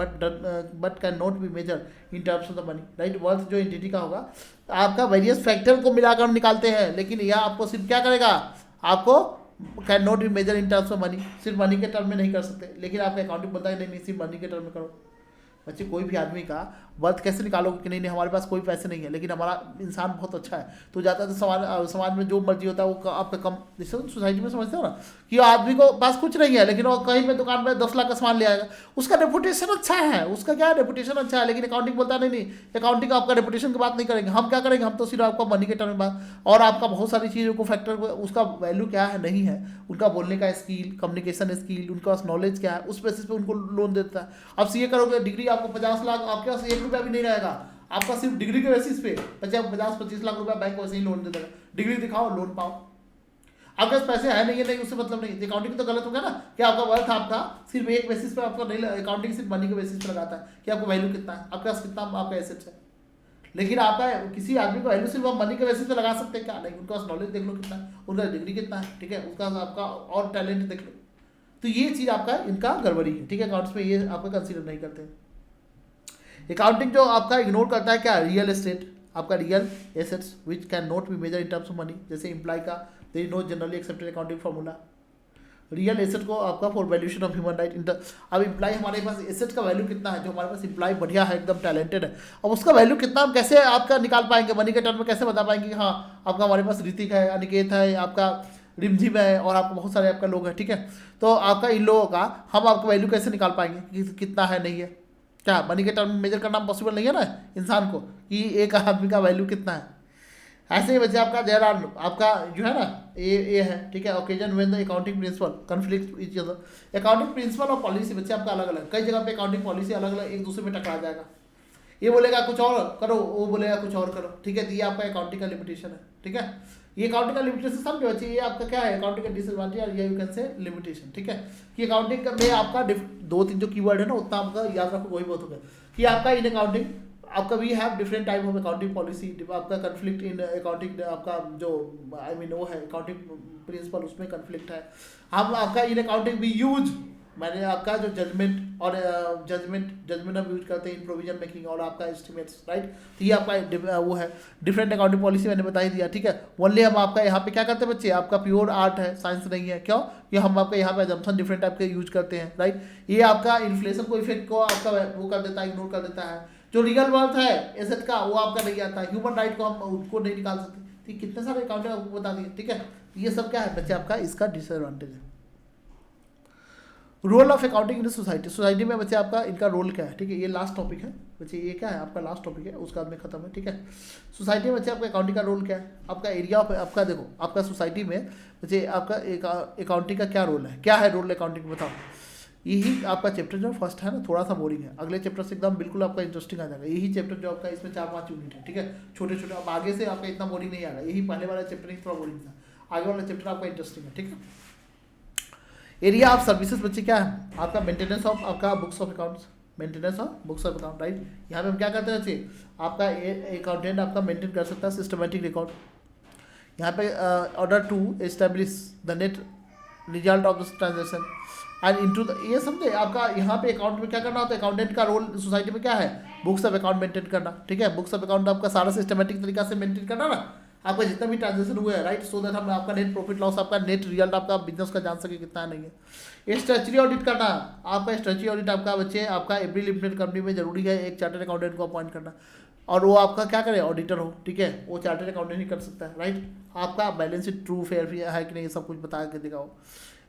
but can not be measure in terms of the money, right. Worth जो एंटिटी का होगा आपका वेरियस फैक्टर को मिलाकर हम निकालते हैं, लेकिन यह आपको सिर्फ क्या करेगा, आपको can not be measure in terms of money, सिर्फ मनी के टर्म में नहीं कर सकते। लेकिन आपका अकाउंटिंग बोलता है नहीं सिर्फ मनी के टर्म में करो। बच्चे कोई भी आदमी का वर्थ कैसे निकालोगे कि नहीं हमारे पास कोई पैसे नहीं है लेकिन हमारा इंसान बहुत अच्छा है, तो जाता है समाज में जो मर्जी होता है वो आपका कम, जैसे सोसाइटी में समझते हो ना कि आदमी को पास कुछ नहीं है लेकिन वो कहीं पे दुकान पे 10 लाख का सामान ले आएगा, उसका रेपुटेशन अच्छा है, उसका क्या है रेपुटेशन अच्छा है। लेकिन अकाउंटिंग बोलता नहीं अकाउंटिंग आपका रेपुटेशन की बात नहीं करेंगे, हम क्या करेंगे, हम तो सिर्फ आपका मनी के टर्म में बात, और आपका बहुत सारी चीज़ों को फैक्टर उसका वैल्यू क्या है नहीं है, उनका बोलने का स्किल, कम्युनिकेशन स्किल, उनके पास नॉलेज क्या है, उस बेसिस पे उनको लोन देता है। अब सीए करोगे डिग्री आपको 50 लाख, आपके पास 1 रुपया भी नहीं रहेगा, आपका सिर्फ डिग्री के बेसिस पे 50-25 लाख रुपया बैंक वैसे ही लोन दे देगा, डिग्री दिखाओ लोन पाओ। आपके पास पैसे है नहीं है नहीं उससे मतलब नहीं, अकाउंटिंग तो गलत हो गया ना कि आपका वर्थ आपका सिर्फ एक बेसिस पे आपका नहीं, अकाउंटिंग सिर्फ मनी के बेसिस पे लगाता है कि आपको वैल्यू कितना है, आपके पास कितना आपका एसेट्स है। लेकिन आपका किसी आदमी को वैल्यू सिर्फ आप मनी के बेसिस पे लगा सकते हैं क्या? नहीं, उनका नॉलेज देख लो कितना है, उनका डिग्री कितना है, ठीक है, उसका आपका और टैलेंट देख लो। तो ये चीज़ आपका इनका गड़बड़ी है, ठीक है, अकाउंट्स में ये आपका कंसीडर नहीं करते। अकाउंटिंग जो आपका इग्नोर करता है क्या? रियल एस्टेट, आपका real assets which can not be measure in terms of money, जैसे इम्प्लाई का there is no generally accepted accounting formula. Real asset को आपका for valuation of human right, अब इम्प्लाई हमारे पास एसेट का वैल्यू कितना है, जो हमारे पास इम्प्लाई बढ़िया है, एकदम टैलेंटेड है, अब उसका वैल्यू कितना हम कैसे आपका निकाल पाएंगे, मनी के टर्म में कैसे बता पाएंगे कि हाँ आपका हमारे पास ऋतिक है, अनिकेत है, आपका रिमझिम है और आपको बहुत सारे आपका लोग हैं, ठीक है, तो आपका इन लोगों का हम आपका वैल्यू कैसे निकाल पाएंगे कि कितना है नहीं है? क्या मनी के टर्म में मेजर करना पॉसिबल नहीं है ना इंसान को कि एक आदमी का वैल्यू कितना है? ऐसे ही बच्चे आपका देयर आर आपका जो है ना ये है, ठीक है, occasion when the accounting principle conflict with each other. Accounting principle और पॉलिसी बच्चे आपका अलग अलग, कई जगह पे अकाउंटिंग पॉलिसी अलग अलग एक दूसरे में टकरा जाएगा, ये बोलेगा कुछ और करो, वो बोलेगा कुछ और करो, ठीक है, तो ये आपका अकाउंटिंग का लिमिटेशन है, ठीक है, ये अकाउंटिंग का लिमिटेशन समझो बच्चे, ये आपका क्या है अकाउंटिंग का डिसएडवांटेज या यू कैन से लिमिटेशन, ठीक है, कि अकाउंटिंग में आपका दो तीन जो कीवर्ड है ना उतना आपका याद रखो, वही बहुत हो गया कि आपका इन अकाउंटिंग आपका we have different type of accounting policy, आपका कन्फ्लिक्ट इन अकाउंटिंग, आपका जो आई मीन वो है अकाउंटिंग प्रिंसिपल उसमें कन्फ्लिक्ट है। हम आपका इन अकाउंटिंग वी यूज मैंने आपका जो जजमेंट और जजमेंट हम यूज करते हैं इन प्रोविजन मेकिंग और आपका एस्टिमेट्स, राइट, तो ये आपका वो है डिफरेंट अकाउंटिंग पॉलिसी मैंने बता ही दिया, ठीक है। ओनली हम आपका यहाँ पे क्या करते हैं बच्चे, आपका प्योर आर्ट है, साइंस नहीं है, क्यों? ये हम आपका यहाँ पे अजम्पशन डिफरेंट टाइप के यूज करते हैं, राइट, ये आपका इन्फ्लेशन को इफेक्ट को आपका वो कर देता है, इग्नोर कर देता है। जो रियल वर्थ है एसेट का वो आपका नहीं आता, ह्यूमन राइट को हम उनको नहीं निकाल सकते, ठीक, कितने सारे अकाउंटिंग आपको बता दिए, ठीक है, ये सब क्या है बच्चे आपका इसका डिसएडवांटेज है। Role of accounting in society, society में बच्चे आपका इनका रोल क्या है, ठीक है, ये लास्ट टॉपिक है बच्चे, ये क्या है आपका लास्ट टॉपिक है, उसका बाद में खत्म है, ठीक है। सोसाइटी में बच्चे आपका अकाउंटिंग का रोल क्या है, आपका एरिया ऑफ आपका देखो आपका सोसाइटी में बच्चे आपका अकाउंटिंग का क्या रोल है, क्या है रोल अकाउंटिंग बताओ। यही आपका चैप्टर जो फर्स्ट है ना थोड़ा सा बोरिंग है, अगले चैप्टर से एकदम बिल्कुल आपका इंटरेस्टिंग आ जाएगा। यही चैप्टर जो आपका इसमें 4-5 यूनिट है, ठीक है, छोटे छोटे, अब आगे से आपका इतना बोरिंग नहीं आएगा, यही पहले वाला चैप्टर ही थोड़ा बोरिंग था, आगे वाला चैप्टर आपका इंटरेस्टिंग है, ठीक है। एरिया ऑफ सर्विसेज बच्चे क्या है आपका मेंटेनेंस ऑफ आपका books of accounts, maintenance of books of account, right, यहाँ पे हम क्या करते हैं बच्चे आपका अकाउंटेंट आपका मेंटेन कर सकता है सिस्टमेटिक रिकॉर्ड, यहाँ पे order to establish the net result of the transaction and into the, ये समझे आपका यहाँ पे अकाउंट में क्या करना होता है, अकाउंटेंट का रोल सोसाइटी में क्या है, बुक्स ऑफ अकाउंट मेंटेन करना, ठीक है, बुक्स ऑफ अकाउंट आपका सारा सिस्टमेटिक तरीका से मेंटेन करना ना, आपका जितना भी ट्रांजेक्शन हुआ है, राइट, सो दैट हम आपका नेट प्रॉफिट लॉस आपका नेट रिजल्ट आपका बिजनेस का जान सके कितना नहीं है। ये स्टैट्यूटरी ऑडिट करना, आपका स्टैट्यूटरी ऑडिट आपका बच्चे आपका एवरी लिमिटेड कंपनी में जरूरी है एक चार्टर्ड अकाउंटेंट को अपॉइंट करना, और वो आपका क्या करे ऑडिटर हो, ठीक है, वो चार्टर्ड अकाउंटेंट ही कर सकता है, राइट, आपका बैलेंस शीट ट्रू फेयर है कि नहीं सब कुछ बता के दिखाओ,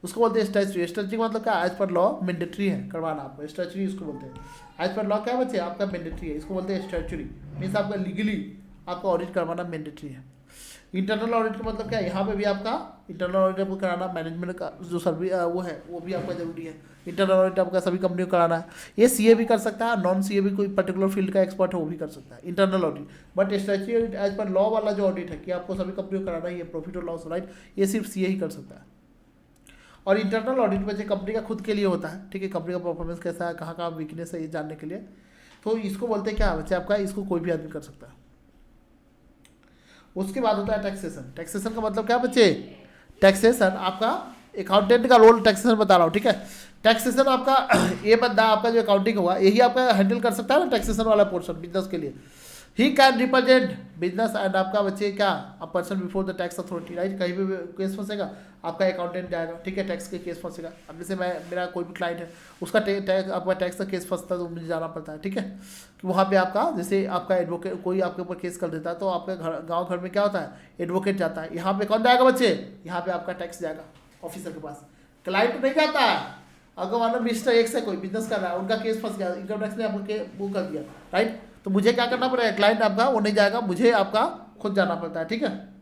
उसको बोलते हैं स्टैट्यूटरी। स्टैट्यूटरी मतलब क्या, एज पर लॉ मैंडेटरी है करवाना आपको, स्टैट्यूटरी इसको बोलते हैं, एज पर लॉ क्या बच्चे आपका मैंडेटरी है, इसको बोलते हैं स्टैट्यूटरी, मीन्स आपका लीगली आपका ऑडिट करवाना मैंडेटरी है। इंटरनल ऑडिट का मतलब क्या है, यहाँ पे भी आपका इंटरनल ऑडिट आपको कराना, मैनेजमेंट का जो सर्विस वो है वो भी आपका जरूरी है, इंटरनल ऑडिट आपका सभी कंपनियों को कराना है, ये सीए भी कर सकता है, नॉन सीए भी कोई पर्टिकुलर फील्ड का एक्सपर्ट है वो भी कर सकता है internal audit, but statutory audit as per law वाला जो ऑडिट है कि आपको सभी कंपनियों को कराना है, ये प्रॉफिट और लॉस, राइट, ये सिर्फ सीए ही कर सकता है। और इंटरनल ऑडिट में जो कंपनी का खुद के लिए होता है, ठीक है, कंपनी का परफॉर्मेंस कैसा है, कहाँ कहाँ वीकनेस है, ये जानने के लिए, तो इसको बोलते हैं क्या बच्चे आपका, इसको कोई भी आदमी कर सकता है। उसके बाद होता है टैक्सेशन, टैक्सेशन का मतलब क्या बच्चे, टैक्सेशन आपका अकाउंटेंट का रोल टैक्सेशन बता रहा हूँ, ठीक है, टैक्सेशन आपका ये बंदा आपका जो अकाउंटिंग हुआ यही आपका हैंडल कर सकता है ना टैक्सेशन वाला पोर्शन बिजनेस के लिए, he can represent business and आपका बच्चे क्या a person before the tax authority, right, कहीं भी केस फंसेगा आपका अकाउंटेंट जाएगा, ठीक है, टैक्स के केस फंसेगा, अब जैसे मेरा कोई भी क्लाइंट है उसका आपका टैक्स का केस फंसता है तो मुझे जाना पड़ता है, ठीक है, कि वहाँ पे आपका जैसे आपका एडवोकेट कोई आपके ऊपर केस कर देता है तो आपके गाँव घर में क्या होता है एडवोकेट जाता है, यहाँ पे कौन जाएगा बच्चे, यहाँ पे आपका टैक्स जाएगा ऑफिसर के पास, क्लाइंट नहीं जाता है। अगर मान लो मिस्टर एक्स है कोई बिजनेस कर रहा है, उनका केस फंस गया, इनकम टैक्स ने आपको वो कर दिया, राइट, तो मुझे क्या करना पड़ेगा, क्लाइंट आपका वो नहीं जाएगा, मुझे आपका खुद जाना पड़ता है, ठीक है।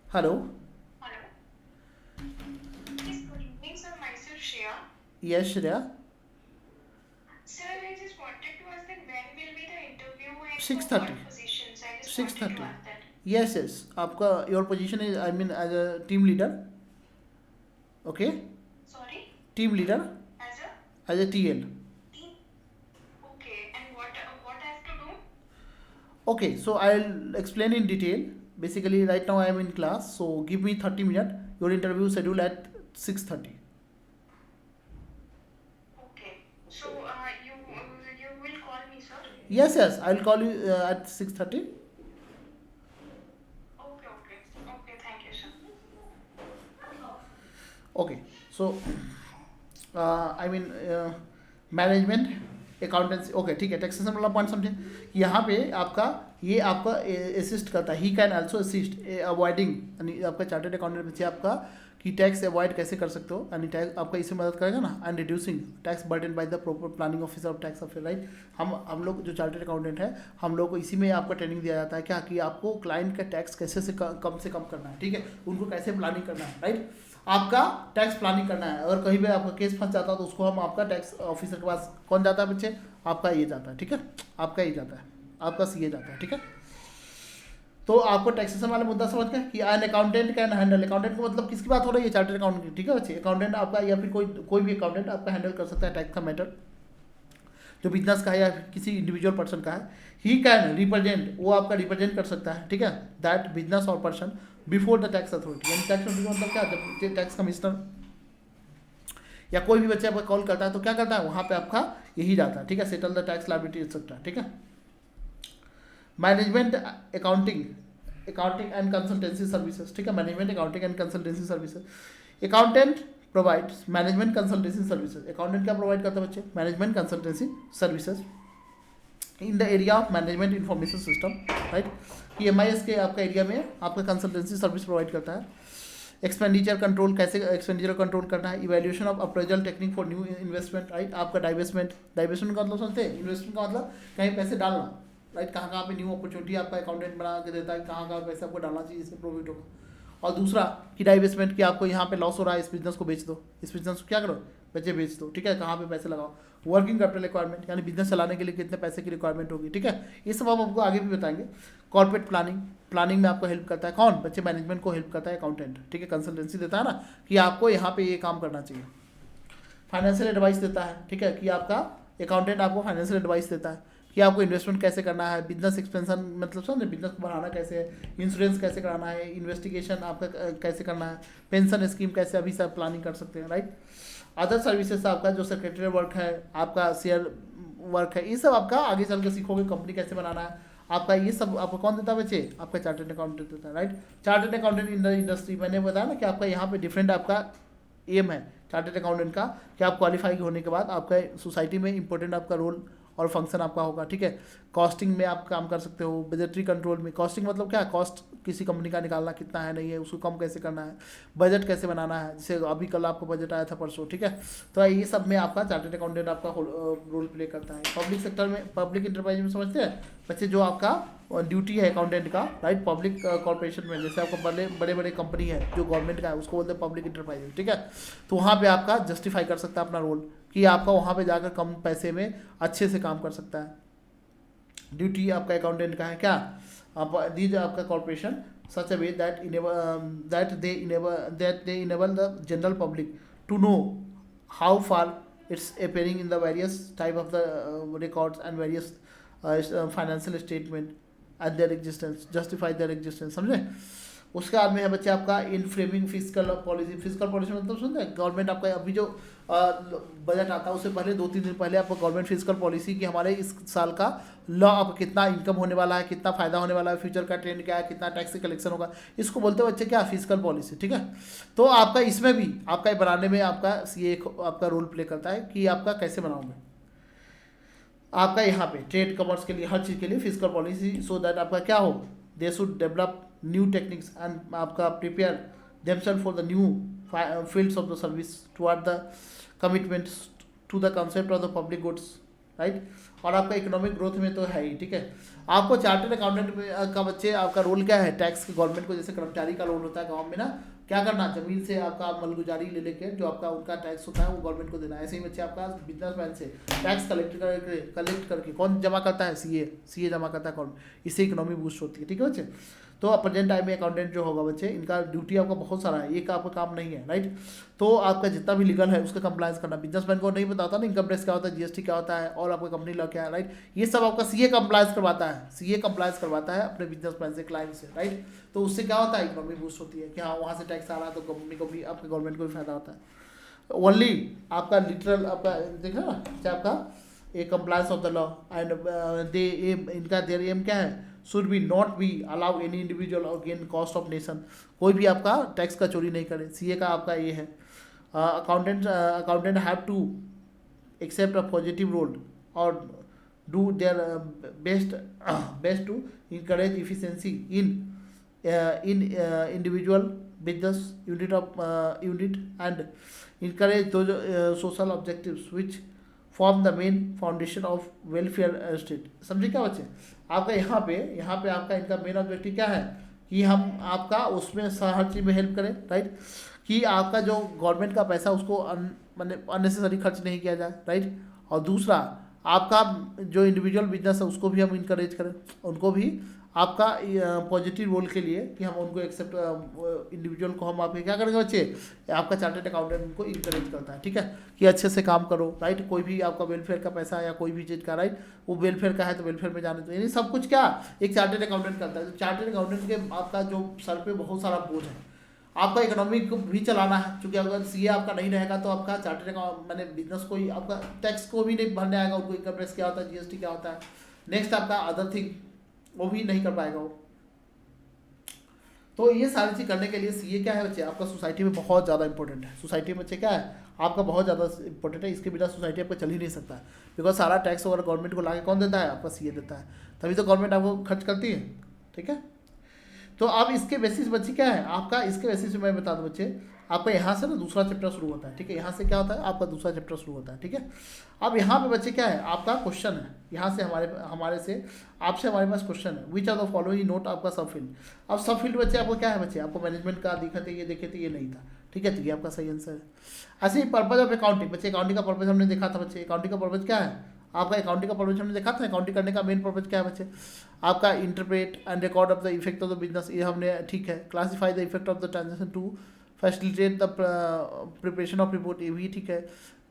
Hello, yes Shreya, 6:30 6:30. Yes, yes. आपका your position is, I mean, as a team leader. Okay. Sorry, Team leader as a as a TL. team. Okay, and what I have to do? Okay, so I'll explain in detail. Basically, right now I am in class, so give me 30 minutes. Your interview schedule at 6:30. Okay, so you will call me, sir. Yes, yes. I'll call you at 6:30. Okay, thank you, sir. Okay, so I mean management accountancy. Okay, ठीक है. Taxation वाला point समझे. यहाँ पे आपका ये आपका assist करता है. He can also assist avoiding, यानी आपका चार्टर्ड अकाउंटेंट बच्चे आपका कि टैक्स अवॉइड कैसे कर सकते हो, यानी टैक्स आपका इससे मदद करेगा ना. And reducing tax burden by the proper planning officer of tax affair, right. हम लोग जो चार्टर्ड अकाउंटेंट है, हम लोग को इसी में आपका ट्रेनिंग दिया जाता है क्या, कि आपको क्लाइंट का टैक्स कैसे से कम करना है. ठीक है, उनको कैसे प्लानिंग करना है, राइट. आपका टैक्स प्लानिंग करना है. अगर कहीं पे आपका केस फंस जाता है तो उसको हम आपका टैक्स ऑफिसर के पास कौन जाता है बच्चे, आपका ये जाता है. ठीक है, आपका ये जाता है, आपका सीए जाता है. ठीक है, तो आपको टैक्सेशन वाले मुद्दा समझ गए कि an accountant can handle. Accountant का मतलब किसकी बात हो रही है, चार्टर्ड अकाउंटेंट की. ठीक है बच्चे, अकाउंटेंट आपका या फिर कोई भी अकाउंटेंट आपका हैंडल कर सकता है टैक्स का मैटर, जो बिजनेस का है या किसी इंडिविजुअल पर्सन का है. ही कैन रिप्रेजेंट, वो आपका रिप्रेजेंट कर सकता है. ठीक है, दैट बिजनेस और person before the tax authority. यानी टैक्स अथॉरिटी मतलब क्या, जब टैक्स कमिश्नर या कोई भी बच्चा आपका कॉल करता है तो क्या करता है, वहाँ पे आपका यही जाता है. ठीक है, settle the tax liability etcetera. ठीक है, management accounting and consultancy services. ठीक है, management accounting and consultancy services. Accountant provides management consultancy services. Accountant क्या प्रोवाइड करता है बच्चे, management consultancy services in the area of management information system, right. कि MIS के आपका एरिया में आपका कंसल्टेंसी सर्विस प्रोवाइड करता है. एक्सपेंडिचर कंट्रोल, कैसे एक्सपेंडिचर कंट्रोल करना है. Evaluation of appraisal technique for new investment, right. आपका डाइवेस्टमेंट का मतलब समझते हैं, इन्वेस्टमेंट का मतलब कहीं पैसे डालना, राइट. कहाँ पे न्यू अपॉर्चुनिटी आपका अकाउंटेंट बना के देता है, कहाँ पैसे आपको डालना चाहिए, इससे प्रॉफिट होगा. और दूसरा कि डाइवेस्टमेंट, कि आपको यहाँ पे लॉस हो रहा है, इस बिजनेस को बेच दो, इस बिजनेस को क्या करो बच्चे, बेच दो. ठीक है, कहाँ पे पैसे लगाओ. वर्किंग कैपिटल रिक्वायरमेंट, यानी बिजनेस चलाने के लिए कितने पैसे की रिक्वायरमेंट होगी. ठीक है, ये सब हम आपको आगे भी बताएंगे. कॉर्पोरेट प्लानिंग में आपको हेल्प करता है कौन बच्चे, मैनेजमेंट को हेल्प करता है अकाउंटेंट. ठीक है, कंसल्टेंसी देता है ना कि आपको यहाँ पे ये काम करना चाहिए. फाइनेंशियल एडवाइस देता है. ठीक है, कि आपका अकाउंटेंट आपको फाइनेंशियल एडवाइस देता है कि आपको इन्वेस्टमेंट कैसे करना है, बिजनेस एक्सपेंशन मतलब समझे, बिजनेस को बढ़ाना कैसे है, इंश्योरेंस कैसे कराना है, इन्वेस्टिगेशन आपका कैसे करना है, पेंशन स्कीम कैसे अभी सब प्लानिंग कर सकते हैं, राइट. अदर सर्विसेज आपका जो सेक्रेटरी वर्क है, आपका शेयर वर्क है, ये सब आपका आगे चल के सीखोगे, कंपनी कैसे बनाना है आपका. ये सब आपको कौन देता है बच्चे, आपका चार्टर्ड अकाउंटेंट देता है, right. Chartered accountant in the industry, मैंने बताया ना कि आपका यहाँ पे डिफरेंट आपका एम है चार्टर्ड अकाउंटेंट का, कि आप क्वालिफाई होने के बाद आपका सोसाइटी में इंपॉर्टेंट आपका रोल और फंक्शन आपका होगा. ठीक है, कॉस्टिंग में आप काम कर सकते हो, बजटरी कंट्रोल में. कॉस्टिंग मतलब क्या, कॉस्ट किसी कंपनी का निकालना कितना है नहीं है, उसको कम कैसे करना है, बजट कैसे बनाना है, जैसे अभी कल आपको बजट आया था परसों. ठीक है, तो ये सब में आपका चार्टर्ड अकाउंटेंट आपका रोल प्ले करता है. पब्लिक सेक्टर में, पब्लिक इंटरप्राइज में समझते हैं बच्चे, जो आपका ड्यूटी है अकाउंटेंट का, राइट. पब्लिक कॉर्पोरेशन में जैसे आपका बड़े कंपनी है जो गवर्नमेंट का है, उसको बोलते हैं पब्लिक इंटरप्राइज. ठीक है, तो वहाँ पे आपका जस्टिफाई कर सकता है अपना रोल, कि आपका वहाँ पे जाकर कम पैसे में अच्छे से काम कर सकता है. ड्यूटी आपका अकाउंटेंट का है क्या, आप दीज आपका corporation such a way that they enable the general public to know how far its appearing in the various type of the records and various financial statement at their existence, justify their existence. समझे. उसके बाद में है बच्चे आपका in framing physical policy. Physical policy मतलब सुनते हैं, गवर्नमेंट आपका अभी जो बजट आता है उससे पहले 2-3 दिन पहले आपको गवर्नमेंट फिजिकल पॉलिसी की हमारे इस साल का लॉ, अब कितना इनकम होने वाला है, कितना फायदा होने वाला है, फ्यूचर का ट्रेंड क्या है, कितना टैक्स कलेक्शन होगा, इसको बोलते हैं बच्चे क्या, फिजिकल पॉलिसी. ठीक है, तो आपका इसमें भी आपका बनाने में आपका सीए आपका रोल प्ले करता है कि आपका कैसे बनाओगे. आपका यहाँ पे ट्रेड कॉमर्स के लिए, हर चीज़ के लिए फिजिकल पॉलिसी, सो दैट आपका क्या हो, they should develop new techniques and आपका prepare themselves for the new fields of the service toward the commitment to the concept of the public goods, right. और आपका इकोनॉमिक ग्रोथ में तो है ही. ठीक है, आपको चार्टर्ड अकाउंटेंट का बच्चे आपका रोल क्या है, टैक्स गवर्नमेंट को जैसे कर्मचारी का रोल होता है गाँव में ना, क्या करना, जमीन से आपका मलगुजारी ले लेके जो आपका उनका टैक्स होता है वो गवर्नमेंट को देना है। ऐसे ही बच्चे आपका बिजनेसमैन से टैक्स कलेक्ट करके कौन जमा करता है, सीए जमा करता है कौन, इससे इकोनॉमी बूस्ट होती है। ठीक है बच्चे, तो प्रेजेंट टाइम में अकाउंटेंट जो होगा बच्चे, इनका ड्यूटी आपका बहुत सारा है, एक आपका काम नहीं है, राइट। तो आपका जितना भी लीगल है उसका कंप्लायंस करना, बिजनेसमैन को नहीं बताता ना इनकम टैक्स क्या होता है, जीएसटी क्या होता है, और आपका कंपनी लॉ क्या है, राइट। ये सब आपका सीए कंप्लायंस करवाता है, सीए कंप्लायंस करवाता है अपने बिजनेसमैन से, क्लाइंट से, राइट। तो उससे क्या होता है, इकोनॉमी बूस्ट होती है कि हाँ वहाँ से टैक्स आ रहा है तो कंपनी को भी, आपके गवर्नमेंट को भी फायदा होता है। ओनली आपका लिटरल आपका देखा ना, चाहे आपका a compliance of the law and they aim, इनका देयर एम क्या है, should be not be allow any individual or gain cost of nation, कोई भी आपका टैक्स का चोरी नहीं करे। सीए का आपका ये है। Accountant have to accept a positive role और do their best to encourage efficiency in individual business unit and encourage those social objectives which form the main foundation of welfare state। समझे क्या बच्चे, आपका यहाँ पे आपका इनका मेन ऑब्जेक्टिव क्या है कि हम आपका उसमें हर चीज़ में हेल्प करें, राइट, कि आपका जो गवर्नमेंट का पैसा उसको मतलब अननेसेसरी खर्च नहीं किया जाए, राइट। और दूसरा आपका जो इंडिविजुअल बिजनेस है उसको भी हम इंकरेज करें, उनको भी आपका पॉजिटिव रोल के लिए कि हम उनको एक्सेप्ट इंडिविजुअल को हम आपके क्या करेंगे बच्चे, आपका चार्टर्ड अकाउंटेंट उनको इंकरेज करता है, ठीक है, कि अच्छे से काम करो, राइट। कोई भी आपका वेलफेयर का पैसा या कोई भी चीज़ का, राइट, वो वेलफेयर का है तो वेलफेयर में जाने दो, यानी सब कुछ क्या एक चार्टर्ड अकाउंटेंट करता है। तो चार्टर्ड अकाउंटेंट के आपका जो सर पे बहुत सारा बोझ है, आपका इकोनॉमी को भी चलाना है, क्योंकि अगर सीए आपका नहीं रहेगा तो आपका चार्टर्ड अकाउंट मैंने बिजनेस को ही आपका टैक्स को भी नहीं भरने आएगा, उनको इनकम टैक्स क्या होता है, जीएसटी क्या होता है, नेक्स्ट आपका अदर थिंग वो भी नहीं कर पाएगा वो। तो ये सारी चीज़ करने के लिए सीए क्या है बच्चे, आपका सोसाइटी में बहुत ज़्यादा इंपॉर्टेंट है। सोसाइटी में बच्चे क्या है, आपका बहुत ज़्यादा इंपॉर्टेंट है, इसके बिना सोसाइटी आपका चल ही नहीं सकता है, बिकॉज सारा टैक्स वगैरह गवर्नमेंट को लाके कौन देता है, आपका सीए देता है, तभी तो गवर्नमेंट आपको खर्च करती है, ठीक है। तो अब इसके बेसिस बच्चे क्या है आपका, इसके बेसिस मैं बता दूं बच्चे, आपका यहाँ से ना दूसरा चैप्टर शुरू होता है, ठीक है, यहाँ से क्या होता है आपका दूसरा चैप्टर शुरू होता है, ठीक है। अब यहाँ पे बच्चे क्या है आपका क्वेश्चन है, यहाँ से हमारे से आपसे हमारे पास क्वेश्चन है, which are the following not आपका सब फील्ड। अब सब फील्ड बच्चे आपको क्या है बच्चे, आपको मैनेजमेंट का दिखा थे, ये देखे थे, ये नहीं था, ठीक है, तो ये आपका सही आंसर है। ऐसे ही पर्पज ऑफ अकाउंटिंग बच्चे, अकाउंटिंग का पर्पज हमने देखा था बच्चे, अकाउंटिंग का पर्पज क्या है आपका, अकाउंटिंग का पर्पज हमने देखा था, अकाउंटिंग करने का मेन पर्पज क्या है बच्चे, आपका interpret and record of the effect of the business, ये हमने ठीक है, classify the effect of the transaction to facilitate the preparation of report, ये भी ठीक है,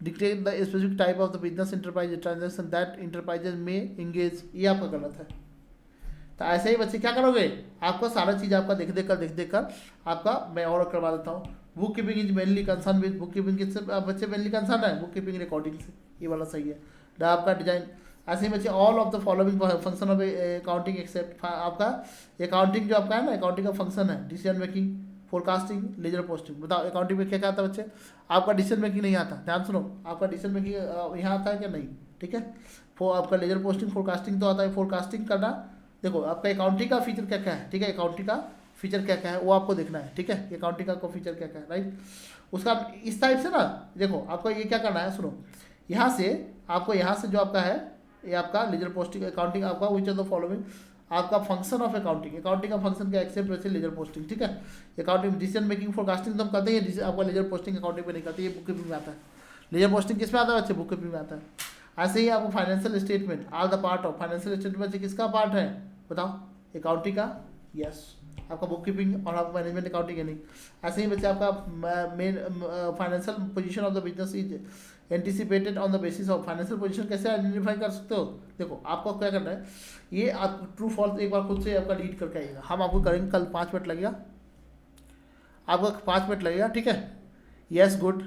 dictate the specific type of the business enterprise transaction that enterprises में engage, ये आपका गलत है। तो ऐसे ही बच्चे क्या करोगे, आपको सारा चीज़ आपका देख देख कर आपका मैं और करवा देता हूँ। Book keeping is mainly concern with, book keeping किससे बच्चे मेनली कंसर्न है, बुक कीपिंग रिकॉर्डिंग से, ये वाला सही है। आपका डिजाइन, ऐसे ही बच्चे all of the following function of accounting except, आपका अकाउंटिंग जो आपका है ना, अकाउंटिंग का फंक्शन है decision making, forecasting, ledger posting. बताओ अकाउंटिंग में क्या क्या आता है बच्चे, आपका डिसीजन मेकिंग नहीं आता, ध्यान सुनो, आपका डिसीजन मेकिंग यहाँ आता है क्या, नहीं, ठीक है। आपका लेजर पोस्टिंग फोरकास्टिंग तो आता है, फोरकास्टिंग करना, देखो आपका अकाउंटिंग का फीचर क्या क्या है, ठीक है, अकाउंटिंग का फीचर क्या क्या है वो आपको देखना है, ठीक है, अकाउंटिंग का फीचर क्या क्या है, राइट। उसका इस टाइप से ना देखो आपको ये क्या करना है, सुनो, यहाँ से आपको यहाँ से जो आपका है ये आपका लेजर पोस्टिंग अकाउंटिंग आपका विच आर द फॉलोइंग आपका फंक्शन ऑफ अकाउंटिंग, अकाउंटिंग का फंक्शन का एक्सेप्ट वैसे लेजर पोस्टिंग, ठीक है। अकाउंटिंग डिसीजन मेकिंग फोरकास्टिंग तो हम करते हैं, आपका लेजर पोस्टिंग अकाउंटिंग में नहीं करते, ये बुक कीपिंग में आता है। लेजर पोस्टिंग किस में आता है बच्चे, बुक कीपिंग में आता है। ऐसे ही आपको financial statement are the part of, financial statement बच्चे किसका पार्ट है बताओ, अकाउंटिंग का, यस, आपका बुक कीपिंग और आपका मैनेजमेंट अकाउंटिंग है नहीं। ऐसे ही बच्चे आपका main financial position of the business is anticipated on the basis of, financial position कैसे आइडेंटिफाई कर सकते हो, देखो आपको क्या करना है, ये आप ट्रू फॉल्स एक बार खुद से आपका रीड करके आइएगा, हम आपको करेंगे कल 5 मिनट लगेगा, आपका 5 मिनट लगेगा, ठीक है, यस गुड,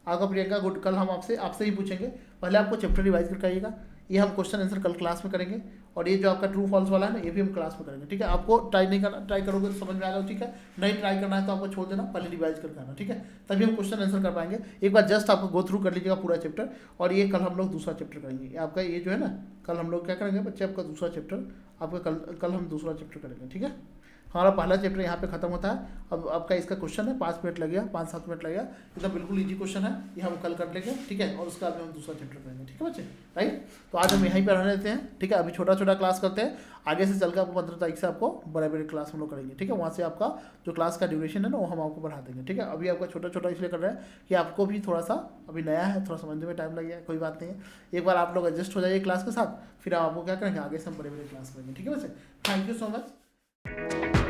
आपका प्रियंका गुड, कल हम आपसे ही पूछेंगे, पहले आपको चैप्टर रिवाइज करके आइएगा, ये हम क्वेश्चन आंसर कल क्लास में करेंगे, और ये जो आपका ट्रू फॉल्स वाला है ना ये भी हम क्लास में करेंगे, ठीक है। आपको ट्राई नहीं करना, ट्राई करोगे तो समझ में आएगा, ठीक है, नहीं ट्राई करना है तो आपको छोड़ देना, पहले रिवाइज करके आना, ठीक है, तभी हम क्वेश्चन आंसर कर पाएंगे। एक बार जस्ट आपको गो थ्रू कर लीजिएगा पूरा चैप्टर, और ये कल हम लोग दूसरा चैप्टर करेंगे, आपका ये जो है ना कल हम लोग क्या करेंगे बच्चे, आपका दूसरा चैप्टर, आपका कल हम दूसरा चैप्टर करेंगे, ठीक है। हमारा पहला चैप्टर यहाँ पे खत्म होता है। अब आपका इसका क्वेश्चन है, 5 मिनट लगेगा, 5-7 मिनट लगेगा, एकदम बिल्कुल इजी क्वेश्चन है, ये हम कल कर लेंगे, ठीक है। और उसके बाद में हम दूसरा चैप्टर करेंगे, ठीक है बच्चे, राइट। तो आज हम यहीं पर रहने देते हैं, ठीक है। अभी छोटा छोटा क्लास करते हैं, आगे से चलकर आपको 15 तारीख से आपको बड़े बड़े क्लास हम लोग करेंगे, ठीक है। वहाँ से आपका जो क्लास का ड्यूरेशन है ना वो हम आपको बढ़ा देंगे, ठीक है। अभी आपका छोटा छोटा इसलिए कर रहे हैं कि आपको भी थोड़ा सा अभी नया है, थोड़ा समझने में टाइम लगेगा, कोई बात नहीं है। एक बार आप लोग एडजस्ट हो जाइए क्लास के साथ, फिर आपको क्या करेंगे, आगे से हम बड़े बड़े क्लास करेंगे, ठीक है बच्चे। Thank you so much.